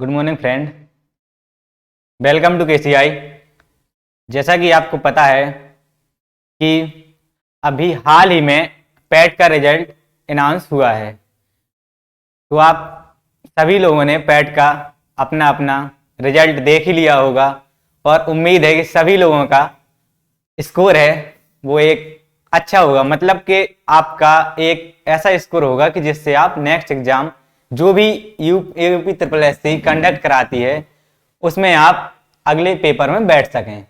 Good morning friend, welcome to KCI. जैसा कि आपको पता है कि अभी हाल ही में पैट का रिजल्ट अनाउंस हुआ है, तो आप सभी लोगों ने पैट का अपना अपना रिजल्ट देख ही लिया होगा और उम्मीद है कि सभी लोगों का स्कोर है वो एक अच्छा होगा। मतलब कि आपका एक ऐसा स्कोर होगा कि जिससे आप नेक्स्ट एग्जाम जो भी यूपी ट्रिपल एससी कंडक्ट कराती है उसमें आप अगले पेपर में बैठ सकें।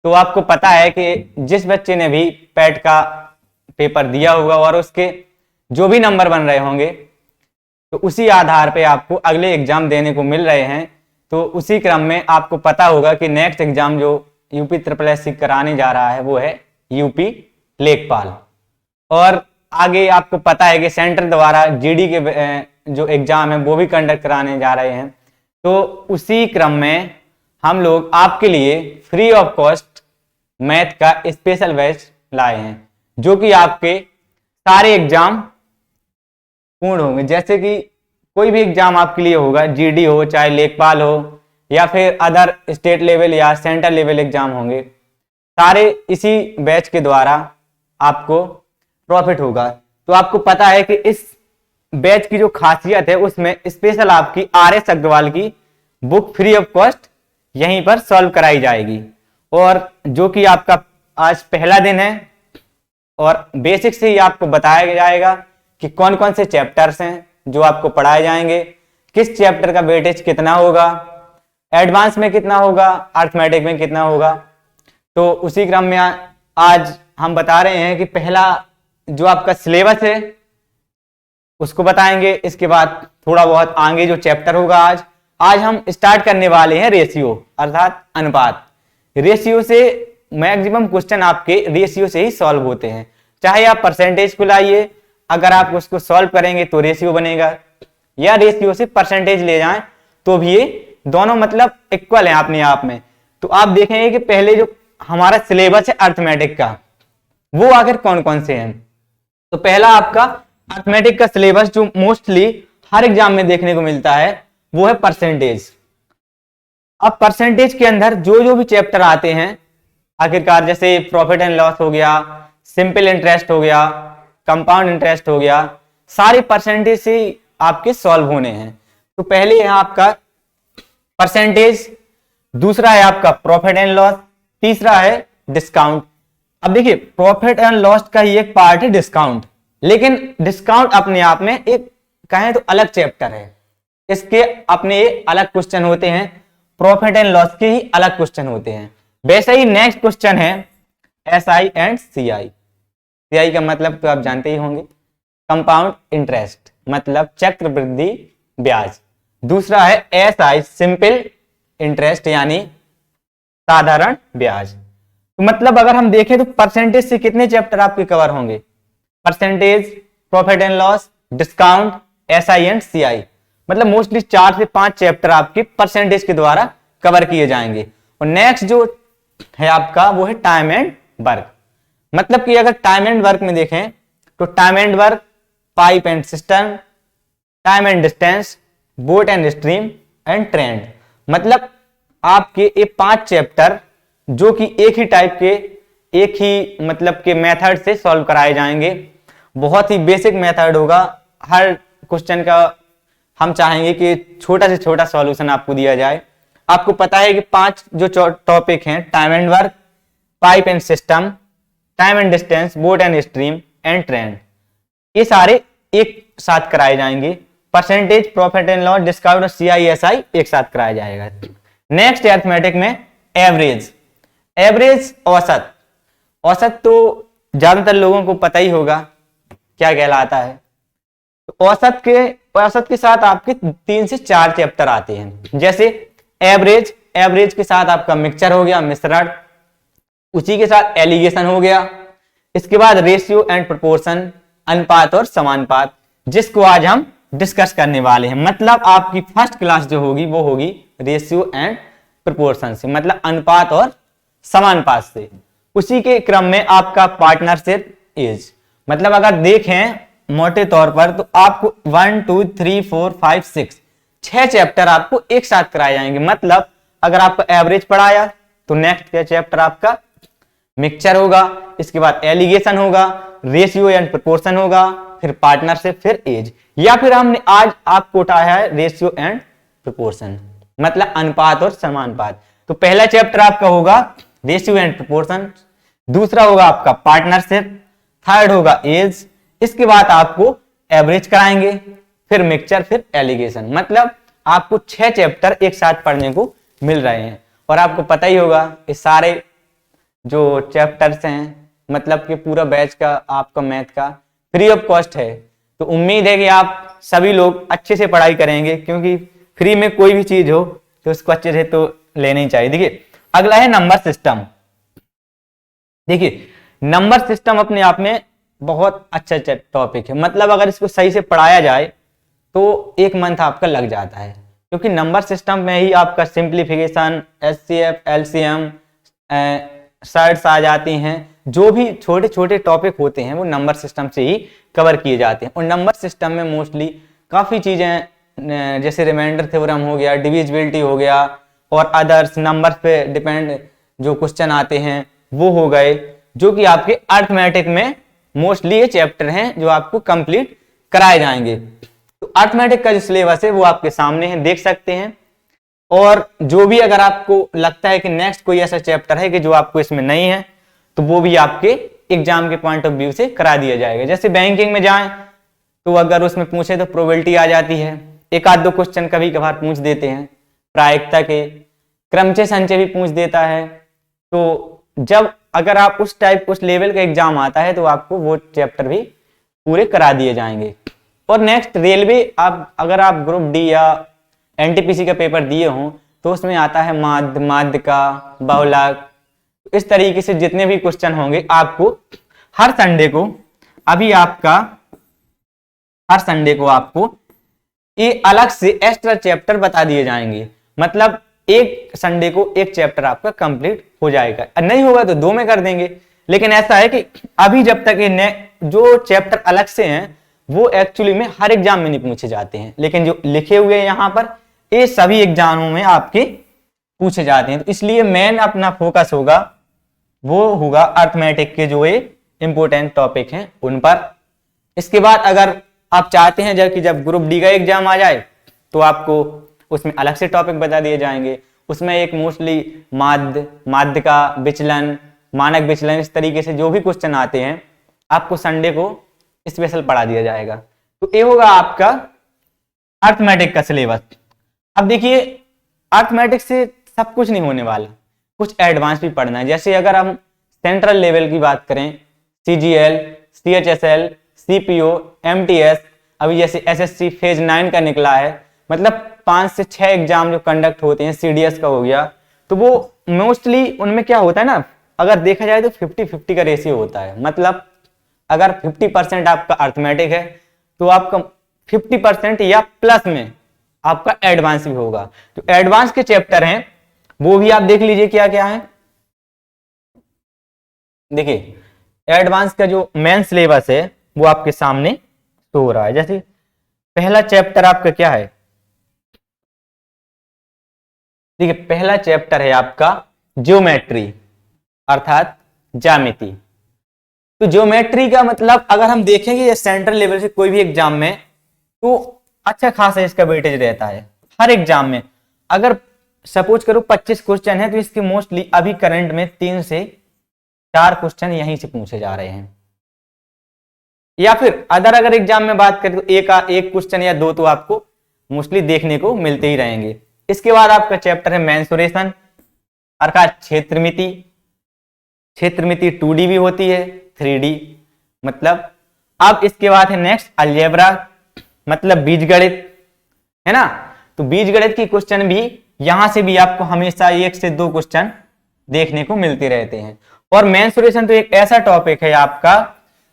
तो आपको पता है कि जिस बच्चे ने भी पैट का पेपर दिया होगा और उसके जो भी नंबर बन रहे होंगे तो उसी आधार पे आपको अगले एग्जाम देने को मिल रहे हैं। तो उसी क्रम में आपको पता होगा कि नेक्स्ट एग्जाम जो यूपी ट्रिपल एससी कराने जा रहा है वो है यूपी लेखपाल। और आगे आपको पता है कि सेंटर द्वारा जीडी के जो एग्जाम है वो भी कंडक्ट कराने जा रहे हैं। तो उसी क्रम में हम लोग आपके लिए फ्री ऑफ कॉस्ट मैथ का स्पेशल बैच लाए हैं जो कि आपके सारे एग्जाम पूर्ण होंगे। जैसे कि कोई भी एग्जाम आपके लिए होगा, जीडी हो चाहे लेखपाल हो या फिर अदर स्टेट लेवल या सेंट्रल लेवल एग्जाम होंगे, सारे इसी बैच के द्वारा आपको प्रॉफिट होगा। तो आपको पता है कि इस बैच की जो खासियत है उसमें स्पेशल आपकी आर.एस. अग्रवाल की बुक फ्री ऑफ कॉस्ट यहीं पर सॉल्व कराई जाएगी। और जो कि आपका आज पहला दिन है और बेसिक से ही आपको बताया जाएगा कि कौन कौन से चैप्टर्स हैं जो आपको पढ़ाए जाएंगे, किस चैप्टर का वेटेज कितना होगा, एडवांस में कितना होगा, अर्थमेटिक में कितना होगा। तो उसी क्रम में आज हम बता रहे हैं कि पहला जो आपका सिलेबस है उसको बताएंगे। इसके बाद थोड़ा बहुत आगे जो चैप्टर होगा आज हम स्टार्ट करने वाले हैं रेशियो अर्थात अनुपात। रेशियो से मैक्सिमम क्वेश्चन आपके रेशियो से ही सॉल्व होते हैं। चाहे आप परसेंटेज को लाइए, अगर आप उसको सॉल्व करेंगे तो रेशियो बनेगा, या रेशियो से परसेंटेज ले जाएं तो भी ये दोनों मतलब इक्वल है अपने आप में। तो आप देखेंगे कि पहले जो हमारा सिलेबस है अर्थमेटिक का वो आखिर कौन कौन से हैं। तो पहला आपका अर्थमेटिक का सिलेबस जो मोस्टली हर एग्जाम में देखने को मिलता है वो है परसेंटेज। अब परसेंटेज के अंदर जो जो भी चैप्टर आते हैं आखिरकार, जैसे प्रॉफिट एंड लॉस हो गया, सिंपल इंटरेस्ट हो गया, कंपाउंड इंटरेस्ट हो गया, सारे परसेंटेज से आपके सॉल्व होने हैं। तो पहले है आपका परसेंटेज, दूसरा है आपका प्रॉफिट एंड लॉस, तीसरा है डिस्काउंट। अब देखिए प्रॉफिट एंड लॉस का ही एक पार्ट है डिस्काउंट, लेकिन डिस्काउंट अपने आप में एक कहें तो अलग चैप्टर है, इसके अपने अलग क्वेश्चन होते हैं, प्रॉफिट एंड लॉस के ही अलग क्वेश्चन होते हैं। वैसे ही नेक्स्ट क्वेश्चन है एसआई एंड सीआई। सीआई का मतलब तो आप जानते ही होंगे, कंपाउंड इंटरेस्ट मतलब चक्रवृद्धि ब्याज। दूसरा है एसआई सिंपल इंटरेस्ट यानी साधारण ब्याज। तो मतलब अगर हम देखें तो परसेंटेज से कितने चैप्टर आपके कवर होंगे, percentage, profit and loss, discount, SI and CI, मतलब मोस्टली 4 से 5 चैप्टर आपके परसेंटेज के द्वारा कवर किए जाएंगे। और नेक्स्ट जो है आपका वो है टाइम एंड वर्क। मतलब कि अगर टाइम एंड वर्क में देखें तो time and work, pipe and system, time and distance, boat and stream and trend. मतलब आपके ये 5 चैप्टर जो कि एक ही टाइप के, एक ही मतलब के मेथड से सॉल्व कराए जाएंगे। बहुत ही बेसिक मेथड होगा, हर क्वेश्चन का हम चाहेंगे कि छोटा से छोटा सॉल्यूशन आपको दिया जाए। आपको पता है कि 5 जो टॉपिक हैं, time and work, pipe and system, time and distance, boat and stream and trend, ये सारे एक साथ कराए जाएंगे। Percentage, profit and loss, discount और सीआईएसआई एक साथ कराया जाएगा। नेक्स्ट अरिथमेटिक में एवरेज। एवरेज औसत। औसत तो ज्यादातर लोगों को पता ही होगा क्या कहलाता है। तो औसत के साथ आपके 3 से 4 चैप्टर आते हैं, जैसे एवरेज, एवरेज के साथ आपका मिक्सचर हो गया, मिश्रण, उसी के साथ एलिगेशन हो गया। इसके बाद रेशियो एंड प्रोपोर्शन, अनुपात और समानुपात, जिसको आज हम डिस्कस करने वाले हैं। मतलब आपकी फर्स्ट क्लास जो होगी वो होगी रेशियो एंड प्रोपोर्शन से, मतलब अनुपात और समानुपात से। उसी के क्रम में आपका पार्टनरशिप इज, मतलब अगर देखें मोटे तौर पर तो आपको 1 2 3 4 5 6 6 चैप्टर आपको एक साथ कराए जाएंगे। मतलब अगर आपका एवरेज पढ़ाया तो नेक्स्ट चैप्टर आपका मिक्सचर होगा, इसके बाद एलिगेशन होगा, रेशियो एंड प्रोपोर्शन होगा, फिर पार्टनरशिप, फिर एज, या फिर हमने आज आपको उठाया है रेशियो एंड प्रोपोर्शन, मतलब अनुपात और समानुपात। तो पहला चैप्टर आपका होगा रेशियो एंड प्रोपोर्शन, दूसरा होगा आपका पार्टनरशिप, थर्ड होगा एज, इसके बाद आपको एवरेज कराएंगे, फिर मिक्सचर, फिर एलिगेशन। मतलब आपको 6 चैप्टर एक साथ पढ़ने को मिल रहे हैं। और आपको पता ही होगा ये सारे जो चैप्टर्स हैं, मतलब कि पूरा बैच का आपका मैथ का फ्री ऑफ कॉस्ट है। तो उम्मीद है कि आप सभी लोग अच्छे से पढ़ाई करेंगे, क्योंकि फ्री में कोई भी चीज हो तो उसको अच्छे से तो लेना ही चाहिए। देखिए अगला है नंबर सिस्टम। देखिए नंबर सिस्टम अपने आप में बहुत अच्छा टॉपिक है। मतलब अगर इसको सही से पढ़ाया जाए तो 1 मंथ आपका लग जाता है, क्योंकि नंबर सिस्टम में ही आपका सिंप्लीफिकेशन, एचसीएफ, एलसीएम, सर्ट्स आ जाती हैं। जो भी छोटे छोटे टॉपिक होते हैं वो नंबर सिस्टम से ही कवर किए जाते हैं। और नंबर सिस्टम में मोस्टली काफ़ी चीज़ें जैसे रिमाइंडर थ्योरम हो गया, डिविजिबिलिटी हो गया, और अदर्स नंबर पे डिपेंड जो क्वेश्चन आते हैं वो हो गए, जो कि आपके अर्थमेटिक में मोस्टली ये चैप्टर हैं जो आपको कंप्लीट कराए जाएंगे। तो अर्थमेटिक का जो सिलेबस है वो आपके सामने है, देख सकते हैं। और जो भी अगर आपको लगता है कि नेक्स्ट कोई ऐसा चैप्टर है कि जो आपको इसमें नहीं है, तो वो भी आपके एग्जाम के पॉइंट ऑफ व्यू से करा दिया जाएगा। जैसे बैंकिंग में जाएं तो अगर उसमें पूछे तो प्रोबेबिलिटी आ जाती है, एक आध दो क्वेश्चन कभी कभार पूछ देते हैं, प्रायिकता के, क्रमचय संचय भी पूछ देता है। तो जब अगर आप उस लेवल का एग्जाम आता है तो आपको वो चैप्टर भी पूरे करा दिए जाएंगे। और नेक्स्ट रेलवे, आप अगर आप ग्रुप डी या एनटीपीसी का पेपर दिए हों तो उसमें आता है माध्य का, बहुलक, इस तरीके से जितने भी क्वेश्चन होंगे आपको हर संडे को, हर संडे को आपको ये अलग से एक्स्ट्रा चैप्टर बता दिए जाएंगे। मतलब एक संडे को एक चैप्टर आपका कंप्लीट हो जाएगा। नहीं होगा तो 2 में कर देंगे। लेकिन ऐसा है कि अभी जब तक ये जो चैप्टर अलग से हैं वो एक्चुअली में हर एग्जाम में नहीं पूछे जाते हैं, लेकिन जो लिखे हुए हैं यहाँ पर ये सभी एग्जामों में आपके पूछे जाते हैं। तो इसलिए मेन अपना फोकस होगा वो होगा अर्थमेटिक के जो ये इंपोर्टेंट टॉपिक हैं उन पर। इसके बाद अगर आप चाहते हैं जब ग्रुप डी का एग्जाम आ जाए तो आपको उसमें अलग से टॉपिक बता दिए जाएंगे। उसमें एक मोस्टली माध्य का विचलन, मानक विचलन, इस तरीके से जो भी क्वेश्चन आते हैं आपको संडे को स्पेशल पढ़ा दिया जाएगा। तो ये होगा आपका अर्थमेटिक का सिलेबस। अब देखिए अर्थमेटिक से सब कुछ नहीं होने वाला, कुछ एडवांस भी पढ़ना है। जैसे अगर हम सेंट्रल लेवल की बात करें, सीजीएल, सीएचएसएल, सीपीओ, एमटीएस, अभी जैसे एसएससी फेज 9 का निकला है, मतलब 5 से 6 एग्जाम जो कंडक्ट होते हैं, सीडीएस का हो गया, तो वो मोस्टली उनमें क्या होता है ना, अगर देखा जाए तो 50-50 का रेशियो होता है। मतलब अगर 50% आपका अर्थमेटिक है तो आपका 50% या प्लस में आपका एडवांस भी होगा। जो एडवांस के चैप्टर हैं वो भी आप देख लीजिए क्या क्या है। देखिए एडवांस का जो मेन सिलेबस है वो आपके सामने शो हो रहा है। जैसे पहला चैप्टर आपका क्या है, देखिए पहला चैप्टर है आपका ज्योमेट्री अर्थात ज्यामिति। तो ज्योमेट्री का मतलब अगर हम देखेंगे ये सेंट्रल लेवल से कोई भी एग्जाम में तो अच्छा खासा इसका वेटेज रहता है। हर एग्जाम में अगर सपोज करो 25 क्वेश्चन है तो इसके मोस्टली अभी करंट में 3 से 4 क्वेश्चन यहीं से पूछे जा रहे हैं। या फिर अगर एग्जाम में बात करें तो एक क्वेश्चन या 2 तो आपको मोस्टली देखने को मिलते ही रहेंगे। इसके बाद आपका चैप्टर है मेंसुरेशन अर्थात क्षेत्रमिति। क्षेत्रमिति 2D भी होती है, 3D मतलब। अब इसके बाद है नेक्स्ट अलजेब्रा मतलब बीजगणित, है ना। तो बीजगणित की क्वेश्चन भी यहां से भी आपको हमेशा 1 से 2 क्वेश्चन देखने को मिलते रहते हैं। और मेंसुरेशन तो एक ऐसा टॉपिक है आपका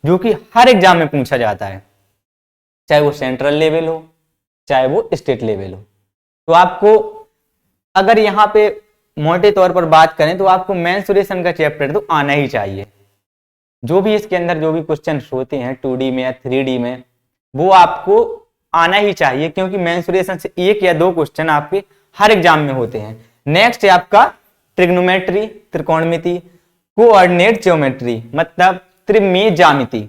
जो कि हर एग्जाम में पूछा जाता है, चाहे वो सेंट्रल लेवल हो चाहे वो स्टेट लेवल हो। तो आपको अगर यहाँ पे मोटे तौर पर बात करें तो आपको मेंसुरेशन का चैप्टर तो आना ही चाहिए। जो भी इसके अंदर जो भी क्वेश्चन होते हैं 2D में या 3D में वो आपको आना ही चाहिए, क्योंकि मेंसुरेशन से 1 या 2 क्वेश्चन आपके हर एग्जाम में होते हैं। नेक्स्ट है आपका ट्रिग्नोमेट्री, त्रिकोणमिति, कोऑर्डिनेट ज्योमेट्री मतलब त्रिमीय ज्यामिति,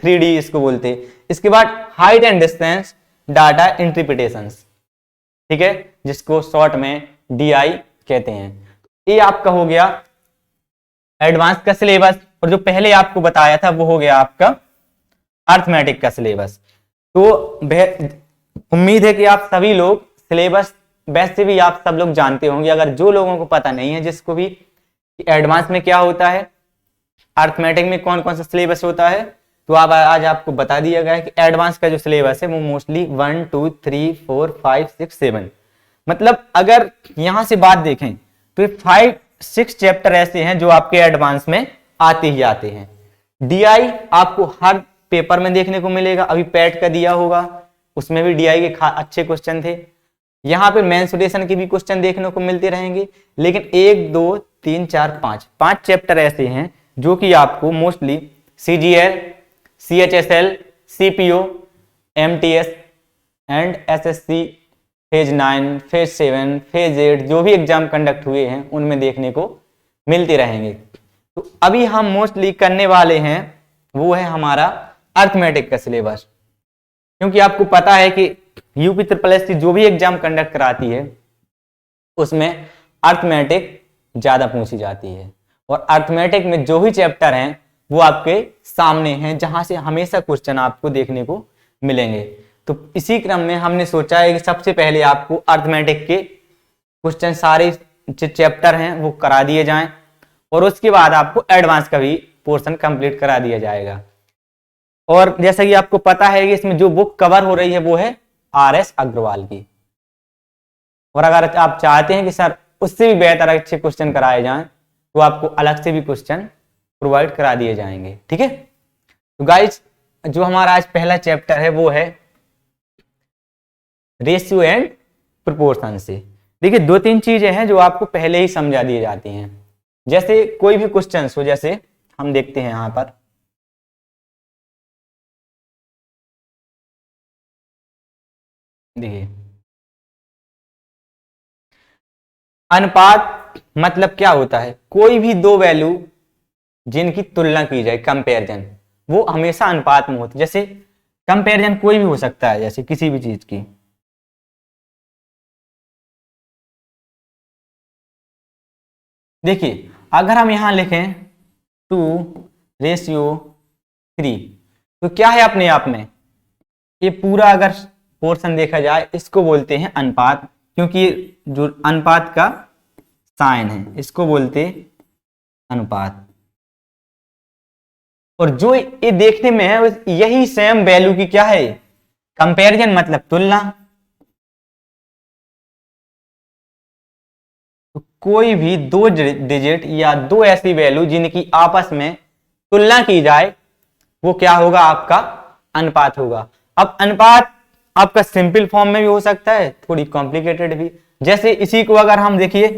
3D इसको बोलते हैं। इसके बाद height and distance data interpretations, ठीक है, जिसको शॉर्ट में DI कहते हैं। ये आपका हो गया एडवांस का सिलेबस, और जो पहले आपको बताया था वो हो गया आपका अर्थमेटिक का सिलेबस। तो उम्मीद है कि आप सभी लोग सिलेबस वैसे भी आप सब लोग जानते होंगे। अगर जो लोगों को पता नहीं है, जिसको भी एडवांस में क्या होता है, अर्थमेटिक में कौन कौन सा सिलेबस होता है, तो आप आज आपको बता दिया गया है कि एडवांस का जो सिलेबस है वो मोस्टली 1 2 3 4 5 6 7, मतलब अगर यहां से बात देखें तो 5 6 चैप्टर ऐसे हैं जो आपके एडवांस में आते ही आते हैं। DI आपको हर पेपर में देखने को मिलेगा, अभी पैट का दिया होगा उसमें भी DI के अच्छे क्वेश्चन थे। यहाँ पे मेंसुरेशन के भी क्वेश्चन देखने को मिलते रहेंगे, लेकिन 1 2 3 4 5 चैप्टर ऐसे हैं जो कि आपको mostly CGL, CHSL, CPO, MTS and SSC phase 9, phase 7, phase 8 जो भी एग्जाम कंडक्ट हुए हैं उनमें देखने को मिलते रहेंगे। तो अभी हम मोस्टली करने वाले हैं वो है हमारा अर्थमेटिक का सिलेबस, क्योंकि आपको पता है कि UP SSS जो भी एग्जाम कंडक्ट कराती है उसमें अर्थमेटिक ज्यादा पूछी जाती है, और अर्थमेटिक में जो भी चैप्टर हैं वो आपके सामने हैं, जहां से हमेशा क्वेश्चन आपको देखने को मिलेंगे। तो इसी क्रम में हमने सोचा है कि सबसे पहले आपको अर्थमेटिक के क्वेश्चन सारे जो चैप्टर हैं वो करा दिए जाएं, और उसके बाद आपको एडवांस का भी पोर्शन कंप्लीट करा दिया जाएगा। और जैसा कि आपको पता है कि इसमें जो बुक कवर हो रही है वो है RS अग्रवाल की, और अगर आप चाहते हैं कि सर उससे भी बेहतर अच्छे क्वेश्चन कराए जाएं तो आपको अलग से भी क्वेश्चन प्रोवाइड करा दिए जाएंगे, ठीक है। तो गाइस जो हमारा आज पहला चैप्टर है वो है रेशियो एंड प्रोपोर्शन से। देखिए 2-3 चीजें हैं जो आपको पहले ही समझा दी जाती हैं, जैसे कोई भी क्वेश्चन हो, जैसे हम देखते हैं यहां पर देखिए अनुपात मतलब क्या होता है, कोई भी दो वैल्यू जिनकी तुलना की जाए, कंपैरिजन, वो हमेशा अनुपात में होती है। जैसे कंपैरिजन कोई भी हो सकता है, जैसे किसी भी चीज की, देखिए अगर हम यहां लिखें 2:3, तो क्या है अपने आप में ये पूरा अगर पोर्शन देखा जाए इसको बोलते हैं अनुपात, क्योंकि जो अनुपात का साइन है इसको बोलते अनुपात। और जो ये देखने में है यही सेम वैल्यू की क्या है, कंपैरिजन मतलब तुलना। तो कोई भी 2 डिजिट या 2 ऐसी वैल्यू जिनकी आपस में तुलना की जाए वो क्या होगा, आपका अनुपात होगा। अब अनुपात आपका सिंपल फॉर्म में भी हो सकता है, थोड़ी कॉम्प्लिकेटेड भी। जैसे इसी को अगर हम देखिए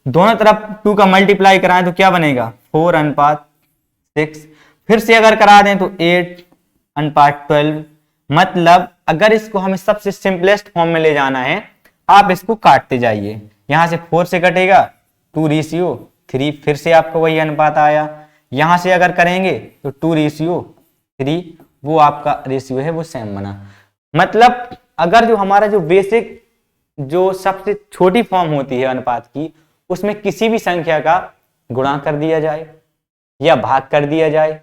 दोनों तरफ 2 का मल्टीप्लाई कराएं तो क्या बनेगा, 4:6। फिर से अगर करा दें तो 8:12। मतलब अगर इसको हमें सबसे सिंपलेस्ट फॉर्म में ले जाना है, आप इसको काटते जाइए, यहां से 4 से कटेगा 2:3, फिर से आपका वही अनुपात आया। यहां से अगर करेंगे तो 2:3, वो आपका रेशियो है वो सेम बना। मतलब अगर जो हमारा जो बेसिक जो सबसे छोटी फॉर्म होती है अनुपात की, उसमें किसी भी संख्या का गुणा कर दिया जाए या भाग कर दिया जाए,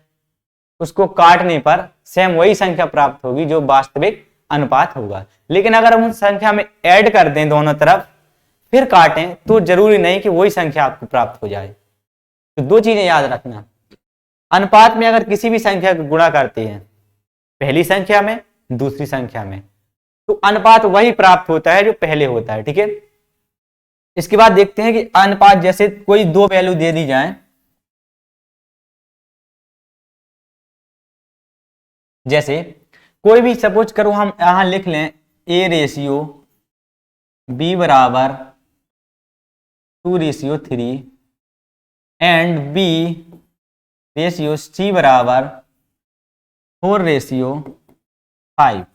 उसको काटने पर सेम वही संख्या प्राप्त होगी जो वास्तविक अनुपात होगा। लेकिन अगर हम उस संख्या में ऐड कर दें दोनों तरफ फिर काटें तो जरूरी नहीं कि वही संख्या आपको प्राप्त हो जाए। तो 2 चीजें याद रखना, अनुपात में अगर किसी भी संख्या को गुणा करते हैं पहली संख्या में दूसरी संख्या में, तो अनुपात वही प्राप्त होता है जो पहले होता है, ठीक है। इसके बाद देखते हैं कि अनुपात जैसे कोई 2 वैल्यू दे दी जाए, जैसे कोई भी सपोज करो हम यहां लिख लें A/B बराबर 2:3 एंड B/C बराबर 4:5।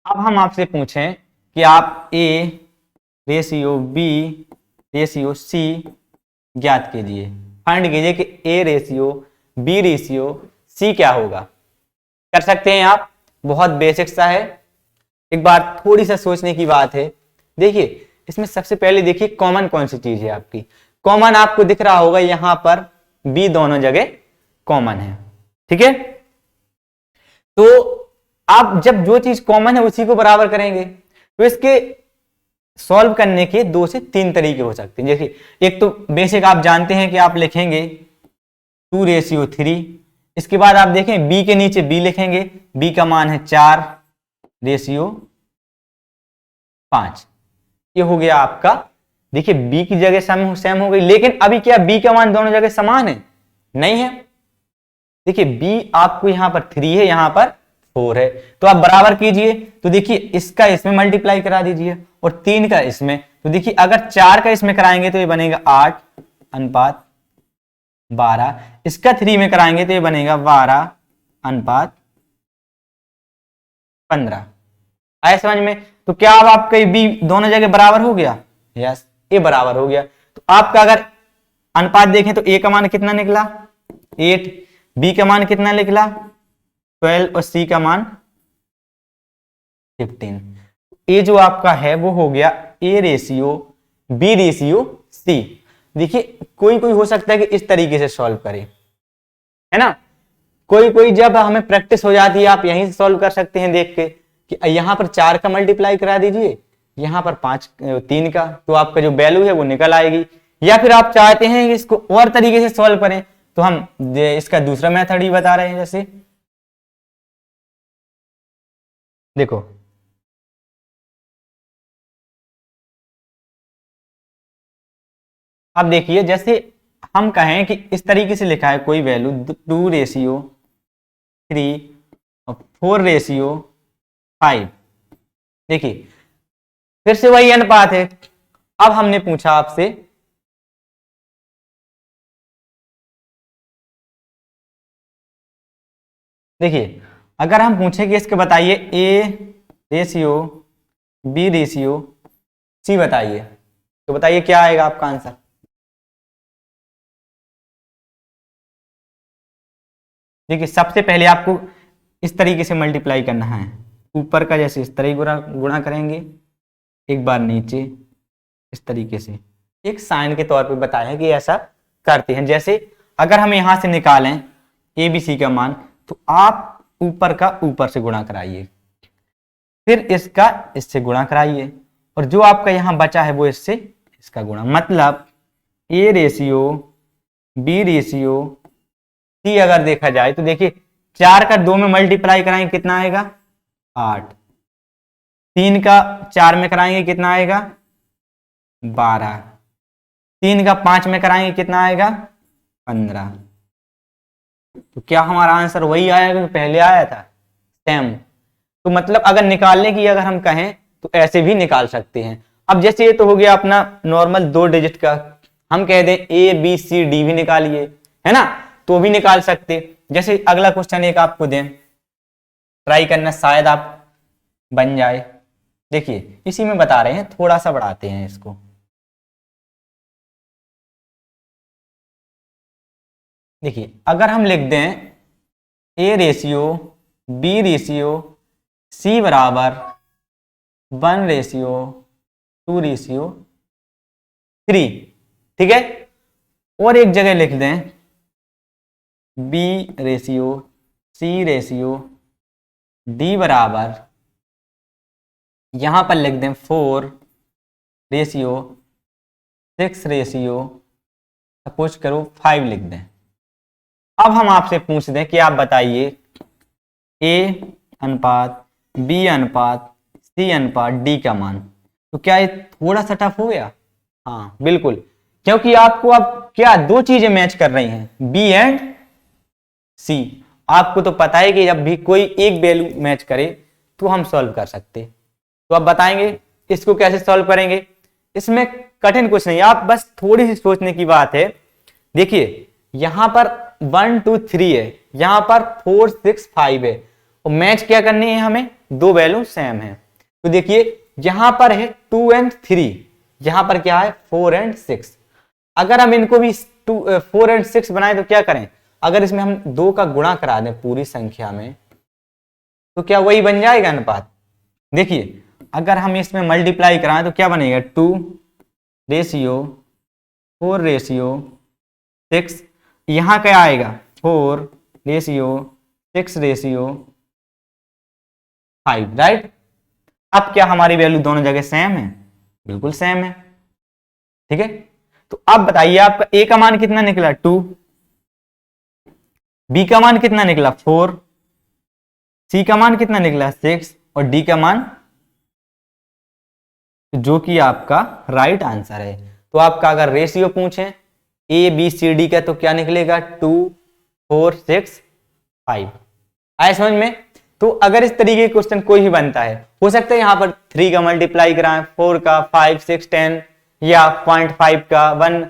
अब हम आपसे पूछें कि आप A ratio B ratio C ज्ञात कीजिए, फाइंड कीजिए कि A ratio B ratio C क्या होगा। कर सकते हैं आप, बहुत बेसिक सा है, एक बार थोड़ी सा सोचने की बात है। देखिए इसमें सबसे पहले देखिए कॉमन कौन सी चीज है आपकी। कॉमन आपको दिख रहा होगा यहां पर B दोनों जगह कॉमन है, ठीक है। तो आप जब जो चीज कॉमन है उसी को बराबर करेंगे, तो इसके सॉल्व करने के 2 से 3 तरीके हो सकते हैं। देखिए एक तो बेसिक आप जानते हैं कि आप लिखेंगे 2 रेशियो 3, इसके बाद आप देखें B के नीचे B लिखेंगे, B का मान है 4 रेशियो 5, ये हो गया आपका। देखिए B की जगह सेम हो गई, लेकिन अभी क्या B का मान दोनों जगह समान है? नहीं है। देखिए B आपको यहां पर 3 है, यहां पर 4 है, तो आप बराबर कीजिए। तो देखिए इसका इसमें मल्टीप्लाई करा दीजिए और 3 का इसमें, तो देखिए अगर 4 का इसमें कराएंगे तो ये बनेगा 8 अनुपात 12, इसका 3 में कराएंगे तो ये बनेगा 12 अनुपात 15। आए समझ में? तो क्या अब आपका B दोनों जगह बराबर हो गया? यस, ये बराबर हो गया। तो आपका अगर अनुपात देखें तो A का मान कितना निकला? 8, B का मान कितना निकला? 12 और C का मान 15। ये जो आपका है वो हो गया A ratio B ratio C। देखिए कोई कोई हो सकता है कि इस तरीके से सॉल्व करे, है ना। कोई कोई जब हमें प्रैक्टिस हो जाती है आप यहीं से सॉल्व कर सकते हैं देख के कि यहां पर 4 का मल्टीप्लाई करा दीजिए, यहां पर 3 का, तो आपका जो वैल्यू है वो निकल आएगी। या फिर आप चाहते हैं कि इसको और तरीके से सॉल्व करें, तो हम इसका दूसरा मेथड ही बता रहे हैं। जैसे देखो अब देखिए, जैसे हम कहें कि इस तरीके से लिखा है कोई वैल्यू 2 रेशियो 3 और 4 रेशियो 5, देखिए फिर से वही अनुपात है। अब हमने पूछा आपसे देखिए अगर हम पूछें कि इसके बताइए A ratio B ratio C बताइए, तो बताइए क्या आएगा आपका आंसर। देखिए सबसे पहले आपको इस तरीके से मल्टीप्लाई करना है, ऊपर का जैसे इस तरह गुणा गुणा करेंगे, एक बार नीचे इस तरीके से, एक साइन के तौर पे बताया है कि ऐसा करते हैं। जैसे अगर हम यहां से निकालें ABC का मान, तो आप ऊपर का ऊपर से गुणा कराइए, फिर इसका इससे गुणा कराइए, और जो आपका यहां बचा है वो इससे इसका गुणा, मतलब A ratio B ratio C अगर देखा जाए तो देखिए 4 का 2 में मल्टीप्लाई कराएंगे कितना आएगा? 8, 3 का 4 में कराएंगे कितना आएगा? 12, 3 का 5 में कराएंगे कितना आएगा? 15। तो क्या हमारा आंसर वही आएगा जो पहले आया था? सेम। तो मतलब अगर निकालने की अगर हम कहें तो ऐसे भी निकाल सकते हैं। अब जैसे ये तो हो गया अपना नॉर्मल 2 डिजिट का, हम कह दें ABCD भी निकालिए, है ना, तो भी निकाल सकते। जैसे अगला क्वेश्चन एक आपको दें, ट्राई करना, शायद आप बन जाए। देखिए इसी में बता रहे हैं, थोड़ा सा बढ़ाते हैं इसको। देखिए अगर हम लिख दें A ratio B ratio C बराबर 1 रेशियो 2 रेशियो 3, ठीक है। और एक जगह लिख दें B ratio C ratio D बराबर, यहां पर लिख दें 4 रेशियो 6 रेशियो सपोज करो 5 लिख दें। अब हम आपसे पूछ दें कि आप बताइए A अनुपात B अनुपात C अनुपात D का मान, तो क्या ये थोड़ा सा टफ हो गया? हाँ बिल्कुल, क्योंकि आपको अब क्या 2 चीजें मैच कर रही हैं, B एंड C। आपको तो पता है कि जब भी कोई एक वैल्यू मैच करे तो हम सॉल्व कर सकते। तो आप बताएंगे इसको कैसे सॉल्व करेंगे? इसमें कठिन कुछ नहीं, आप बस थोड़ी सी सोचने की बात है। देखिए यहां पर 1 2 3 है, यहां पर 4 6 5 है, और मैच क्या करनी है हमें? दो वैल्यू सेम है। तो देखिए यहां पर है 2 and 3, यहां पर क्या है 4 and 6। अगर हम इनको भी 4 and 6 बनाए तो क्या करें, अगर इसमें हम 2 का गुणा करा दें पूरी संख्या में तो क्या वही बन जाएगा अनुपात। देखिए अगर हम इसमें मल्टीप्लाई कराएं तो क्या बनेगा 2 रेशियो 4 रेशियो 6, यहां क्या आएगा 4 रेशियो 6 रेशियो 5, राइट। अब क्या हमारी वैल्यू दोनों जगह सेम है, बिल्कुल सेम है, ठीक है। तो अब बताइए आपका ए का मान कितना निकला 2, बी का मान कितना निकला 4, सी का मान कितना निकला 6 और डी का मान, जो कि आपका राइट आंसर है। तो आपका अगर रेशियो पूछें ए बी सी डी का तो क्या निकलेगा 2 4 6 5। आए समझ में। तो अगर इस तरीके का क्वेश्चन कोई भी बनता है, हो सकता है यहां पर 3 का मल्टीप्लाई कराएं, 4 का, 5 6 10 या 0.5 का 1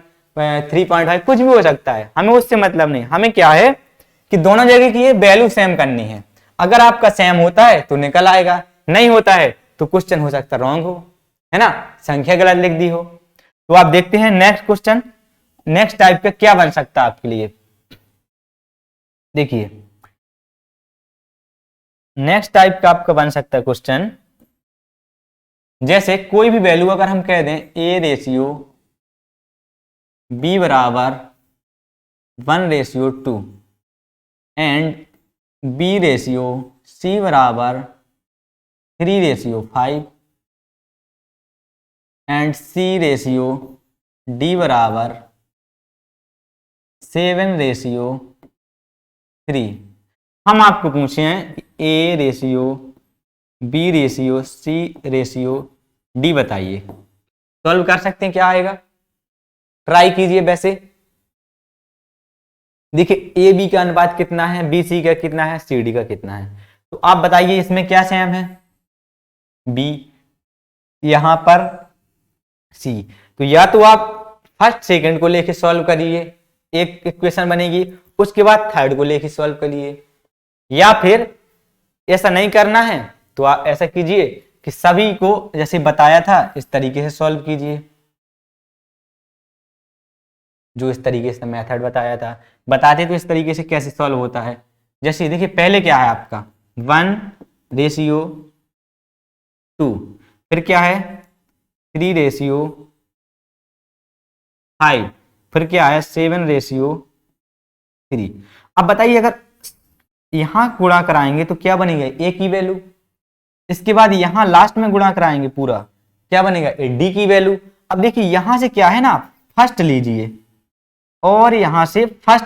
3.5 कुछ भी हो सकता है, हमें उससे मतलब नहीं। हमें क्या है कि दोनों जगह की ये वैल्यू सेम करनी है। अगर आपका सेम होता है तो निकल आएगा, नहीं होता है तो क्वेश्चन हो सकता है रॉन्ग हो, है ना, संख्या गलत लिख दी हो। तो आप देखते हैं नेक्स्ट क्वेश्चन, नेक्स्ट टाइप का क्या बन सकता है आपके लिए। देखिए नेक्स्ट टाइप का आपका बन सकता है क्वेश्चन, जैसे कोई भी वैल्यू अगर हम कह दें ए रेशियो बी बराबर 1 ratio 2 and B ratio C बराबर 3 ratio 5 and C ratio D बराबर 7 रेशियो 3। हम आपको पूछे हैं A ratio B ratio C ratio D बताइए। सॉल्व कर सकते हैं, क्या आएगा ट्राई कीजिए। वैसे देखिए ए बी का अनुपात कितना है, बी सी का कितना है, सी डी का कितना है। तो आप बताइए इसमें क्या सेम है, बी, यहां पर सी। तो या तो आप फर्स्ट सेकंड को लेके सॉल्व करिए, एक इक्वेशन बनेगी, उसके बाद थर्ड को लेके सॉल्व करिए, या फिर ऐसा नहीं करना है तो आप ऐसा कीजिए कि सभी को जैसे बताया था इस तरीके से सॉल्व कीजिए, जो इस तरीके से मेथड बताया था। बताते तो इस तरीके से कैसे सॉल्व होता है। जैसे देखिए पहले क्या है आपका 1 रेशियो 2, फिर क्या है 3 रेशियो 5, फिर क्या है 7 रेशियो 3। अब बताइए अगर यहां गुणा कराएंगे तो क्या बनेगा ए की वैल्यू, इसके बाद यहां लास्ट में गुणा कराएंगे पूरा, क्या बनेगा ए डी की वैल्यू। अब देखिए यहां से क्या है ना फर्स्ट लीजिए और यहां से फर्स्ट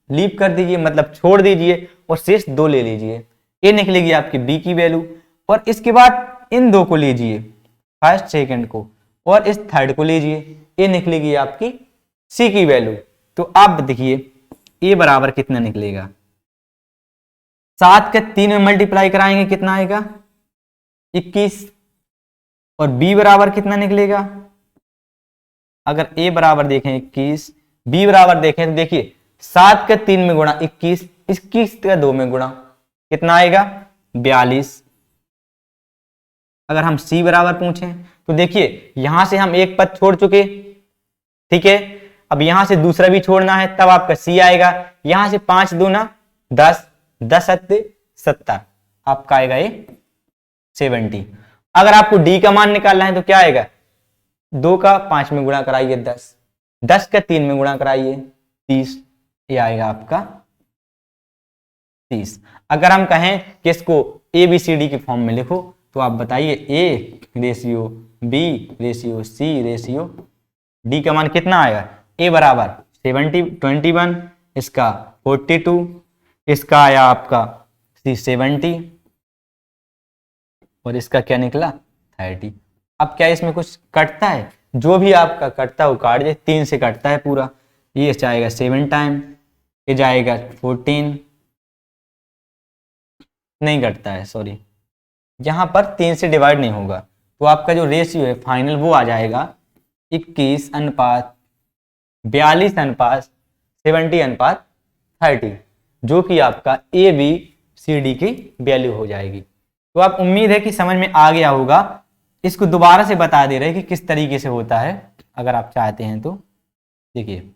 लीव कर दीजिए, मतलब छोड़ दीजिए और शेष 2 ले लीजिए, ये निकलेगी आपकी बी की वैल्यू। और इसके बाद इन 2 को लीजिए, फर्स्ट सेकंड को, और इस थर्ड को लीजिए, ये निकलेगी आपकी सी की वैल्यू। तो आप देखिए ए बराबर कितना निकलेगा, 7 के 3 में मल्टीप्लाई कराएंगे कितना आएगा 21, और बी बराबर कितना निकलेगा, अगर ए बराबर देखें 21, बी बराबर देखें तो देखिए 7 के 3 में गुणा 21, 21 के 2 में गुणा कितना आएगा 42। अगर हम सी बराबर पूछें तो देखिए यहां से हम एक पद छोड़ चुके, ठीक है, अब यहां से दूसरा भी छोड़ना है, तब आपका सी आएगा। यहां से 5 दूना 10, 10 सत्ते 70, आपका आएगा ये 70। अगर आपको डी का मान निकालना है तो क्या आएगा 2 का 5 में गुणा कराइए 10, 10 का 3 में गुणा कराइए 30, ये आएगा आपका 30। अगर हम कहें कि इसको ए बी सी डी के फॉर्म में लिखो तो आप बताइए A ratio B ratio C ratio D का मान कितना आएगा, ए बराबर 21, इसका 42, इसका आया आपका 70 और इसका क्या निकला 30। अब क्या इसमें कुछ कटता है, जो भी आपका कटता है वो काट दे, 3 से कटता है पूरा, ये जाएगा 7 टाइम, ये जाएगा 14, नहीं कटता है सॉरी, यहां पर 3 से डिवाइड नहीं होगा, तो आपका जो रेशियो है फाइनल वो आ जाएगा 21 अनुपात 42 अनुपात 70 अनुपात 30, जो कि आपका ए बी सी डी की वैल्यू हो जाएगी। तो आप उम्मीद है कि समझ में आ गया होगा। इसको दोबारा से बता दे रहे हैं कि किस तरीके से होता है, अगर आप चाहते हैं तो। देखिए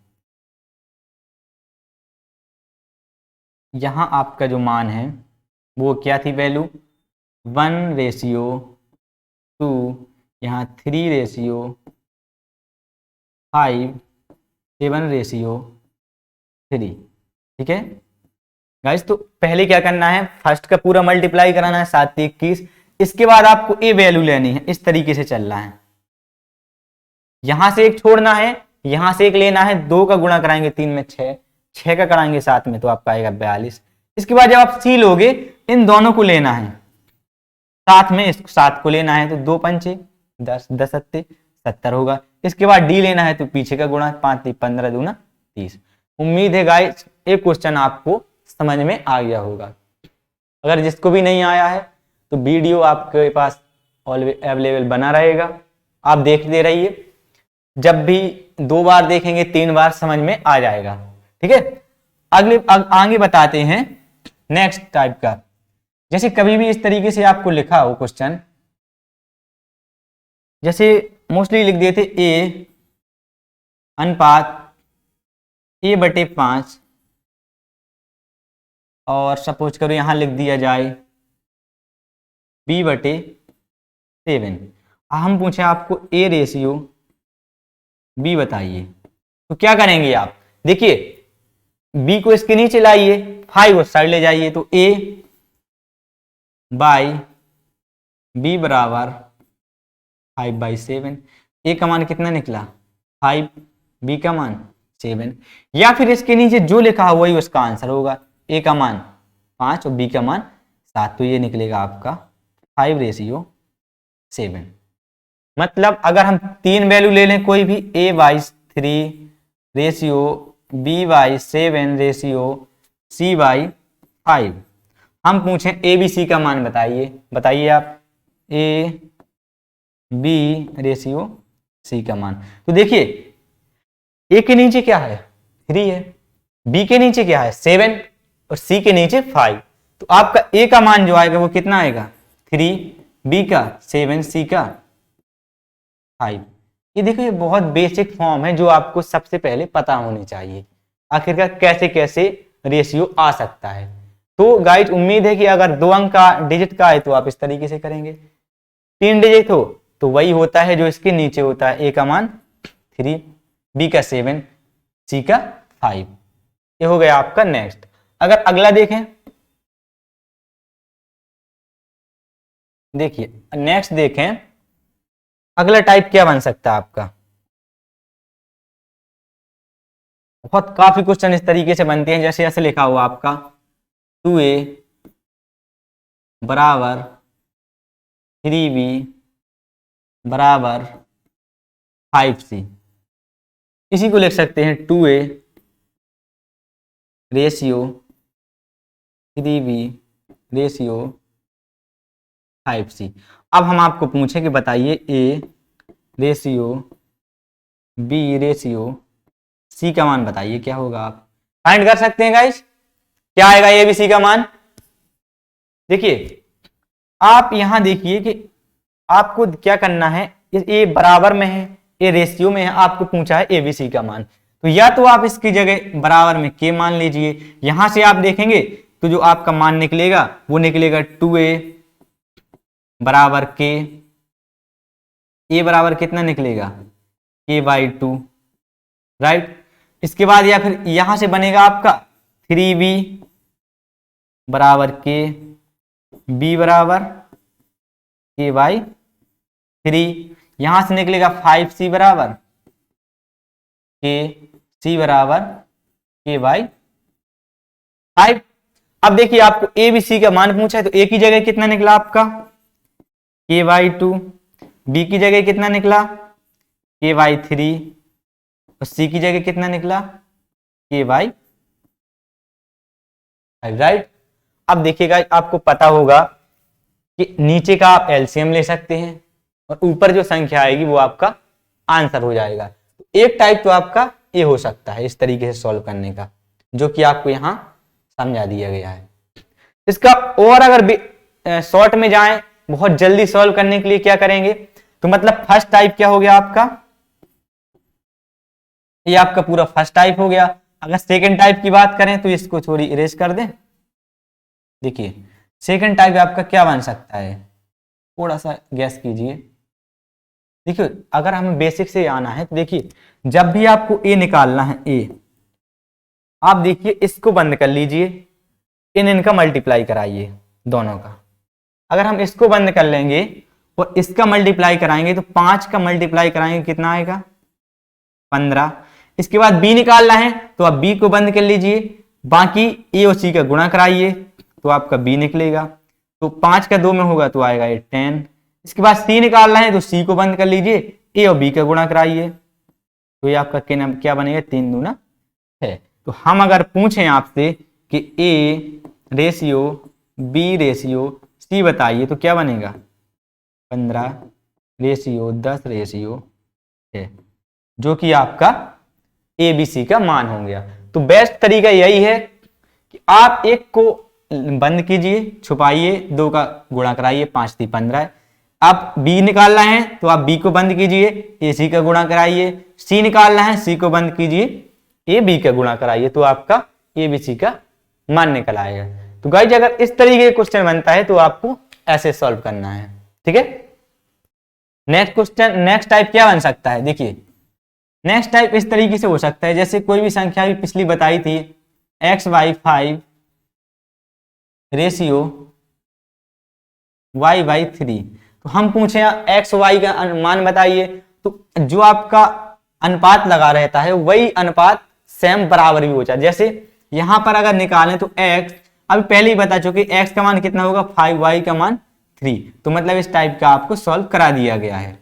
यहां आपका जो मान है वो क्या थी वैल्यू, 1:2, यहाँ 3:5, 7:3। ठीक है गाइस, तो पहले क्या करना है, फर्स्ट का पूरा मल्टीप्लाई कराना है 7 से 21। इसके बाद आपको ए वैल्यू लेनी है, इस तरीके से चलना है। यहां से एक छोड़ना है, यहां से एक लेना है, 2 का गुणा कराएंगे 3 में 6, 6 का कराएंगे 7 में तो आपका आएगा 42। इसके बाद जब आप सी लोगे, इन दोनों को लेना है, साथ में इस 7 को लेना है, तो 2 पंचे 10, 10 सत्ते 70 होगा। इसके बाद डी लेना है, तो पीछे का गुणा, 5 × 15 दूना 30। उम्मीद है गाइस एक क्वेश्चन आपको समझ में आ गया होगा। अगर जिसको भी नहीं आया है तो वीडियो आपके पास ऑलवेज अवेलेबल बना रहेगा, आप देखते रहिए। जब भी 2 बार देखेंगे 3 बार समझ में आ जाएगा। ठीक है, आगे बताते हैं नेक्स्ट टाइप का। जैसे कभी भी इस तरीके से आपको लिखा हो क्वेश्चन, जैसे मोस्टली लिख देते ए अनुपात a/5, और सपोज करो यहां लिख दिया जाए b/7। हम पूछे आपको a रेशियो b बताइए, तो क्या करेंगे आप, देखिए b को इसके नीचे लाइए, 5 उस साइड ले जाइए, तो a/b बराबर 5/7। a का मान कितना निकला 5, b का मान 7, या फिर इसके नीचे जो लिखा हुआ वही उसका आंसर होगा। a का मान 5 और b का मान 7, तो ये निकलेगा आपका 5:7। मतलब अगर हम 3 वैल्यू ले लें कोई भी, a/3 ratio b/7 ratio c/5, हम पूछें a b c का मान बताइए आप, a b रेशियो c का मान। तो देखिए a के नीचे क्या है 3 है, b के नीचे क्या है 7 और c के नीचे 5, तो आपका a का मान जो आएगा वो कितना आएगा 3, b का 7, c का 5। ये देखो ये बहुत बेसिक फॉर्म है जो आपको सबसे पहले पता होनी चाहिए, आखिरकार कैसे कैसे रेशियो आ सकता है। तो गाइस उम्मीद है कि अगर 2 अंक का डिजिट का है तो आप इस तरीके से करेंगे, 3 डिजिट हो तो वही होता है जो इसके नीचे होता है, a का मान 3, b का 7, c का 5। ये हो गया आपका नेक्स्ट। अगर अगला देखें, देखिए नेक्स्ट देखें, अगला टाइप क्या बन सकता है आपका, बहुत काफी क्वेश्चन इस तरीके से बनते हैं। जैसे ऐसे लिखा हुआ आपका 2a बराबर 3b बराबर 5c। इसी को लिख सकते हैं 2a ratio 3b ratio 5c। अब हम आपको पूछे कि बताइए a ratio b ratio c का मान बताइए क्या होगा। आप फाइंड कर सकते हैं गाइस, क्या आएगा a b c का मान। देखिए आप यहां देखिए कि आपको क्या करना है, a बराबर में है, a रेशियो में है, आपको पूछा है a b c का मान, तो या तो आप इसकी जगह बराबर में k मान लीजिए। यहां से आप देखेंगे तो जो आपका मान निकलेगा वो निकलेगा 2a बराबर k, a बराबर कितना निकलेगा k/2, राइट। इसके बाद या फिर यहां से बनेगा आपका 3b बराबर k, b बराबर k/3, यहां से निकलेगा 5c बराबर k, c बराबर k/5। अब देखिए आपको a b c का मान पूछा है, तो a की जगह कितना निकला आपका k/2, b की जगह कितना निकला k/3 और c की जगह कितना निकला k/5, राइट। अब देखिएगा आपको पता होगा कि नीचे का आप एलसीएम ले सकते हैं और ऊपर जो संख्या आएगी वो आपका आंसर हो जाएगा। तो एक टाइप तो आपका ये हो सकता है इस तरीके से सॉल्व करने का, जो कि आपको यहां समझा दिया गया है। इसका और अगर शॉर्ट में जाएं, बहुत जल्दी सॉल्व करने के लिए क्या करेंगे, तो मतलब फर्स्ट टाइप क्या हो गया आपका, ये आपका पूरा फर्स्ट टाइप हो गया। अगर सेकंड टाइप की बात करें तो इसको थोड़ी इरेज कर दें। देखिए सेकंड टाइप आपका क्या बन सकता है, थोड़ा सा गैस कीजिए। देखिए अगर हमें बेसिक से आना है तो देखिए जब भी आपको ए निकालना है, ए आप देखिए इसको बंद कर लीजिए, इनका मल्टीप्लाई कराइए दोनों का। अगर हम इसको बंद कर लेंगे और इसका मल्टीप्लाई कराएंगे तो 5 का मल्टीप्लाई कराएंगे कितना आएगा, 15। इसके बाद बी निकालना है तो आप बी को बंद कर लीजिए, बाकी ए और सी का गुणा कराइए तो आपका बी निकलेगा, तो 5 का 2 में होगा तो आएगा 10। इसके बाद सी निकालना है तो सी को बंद कर लीजिए, ए और बी का गुणा कराइए तो ये आपका क्या बनेगा, 3 दूना है। तो हम अगर पूछें आपसे कि A ratio B ratio C बताइए तो क्या बनेगा, 15 रेशियो 10 रेशियो है, जो कि आपका ए बी सी का मान हो गया। तो बेस्ट तरीका यही है कि आप एक को बंद कीजिए, छुपाइए, 2 का गुणा कराइए, 5 3 15। आप बी निकालना है तो आप बी को बंद कीजिए, ए सी का गुणा कराइए, सी निकालना है सी को बंद कीजिए, ए बी का गुणा कराइए, तो आपका ए बी सी का मान निकल आएगा। तो गाइस अगर इस तरीके का क्वेश्चन बनता है तो आपको ऐसे सॉल्व करना है, ठीक है। नेक्स्ट क्वेश्चन, नेक्स्ट टाइप क्या बन सकता है, देखिए नेक्स्ट टाइप इस तरीके से हो सकता है, जैसे कोई भी संख्या भी पिछली बताई थी x/5 रेशियो y/3, तो हम पूछे एक्स वाई का मान बताइए, तो जो आपका अनुपात लगा रहता है वही अनुपात सेम बराबर भी हो जाए। जैसे यहां पर अगर निकालें तो x, अभी पहले ही बता चुके x का मान कितना होगा 5, y का मान 3, तो मतलब इस टाइप का आपको सॉल्व करा दिया गया है।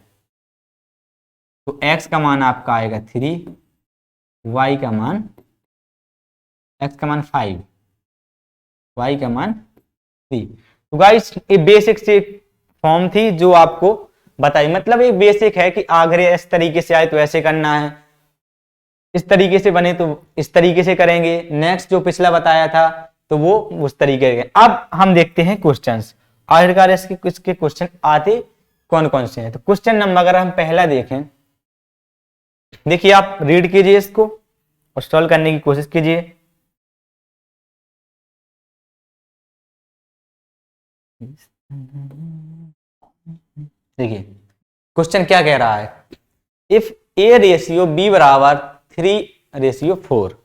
तो x का मान आपका आएगा 3, y का मान, x का मान 5, y का मान 3। तो गाइस ये बेसिक से फॉर्म थी जो आपको बताई, मतलब एक बेसिक है कि अगर इस तरीके से आए तो ऐसे करना है, इस तरीके से बने तो इस तरीके से करेंगे, नेक्स्ट जो पिछला बताया था तो वो उस तरीके के। अब हम देखते हैं क्वेश्चंस, आखिरकार इसके क्वेश्चन आते कौन कौन से हैं। तो क्वेश्चन नंबर अगर हम पहला देखें, देखिए आप रीड कीजिए इसको और सॉल्व करने की कोशिश कीजिए। देखिए क्वेश्चन क्या कह रहा है, इफ ए रेशियो बी बराबर 3/4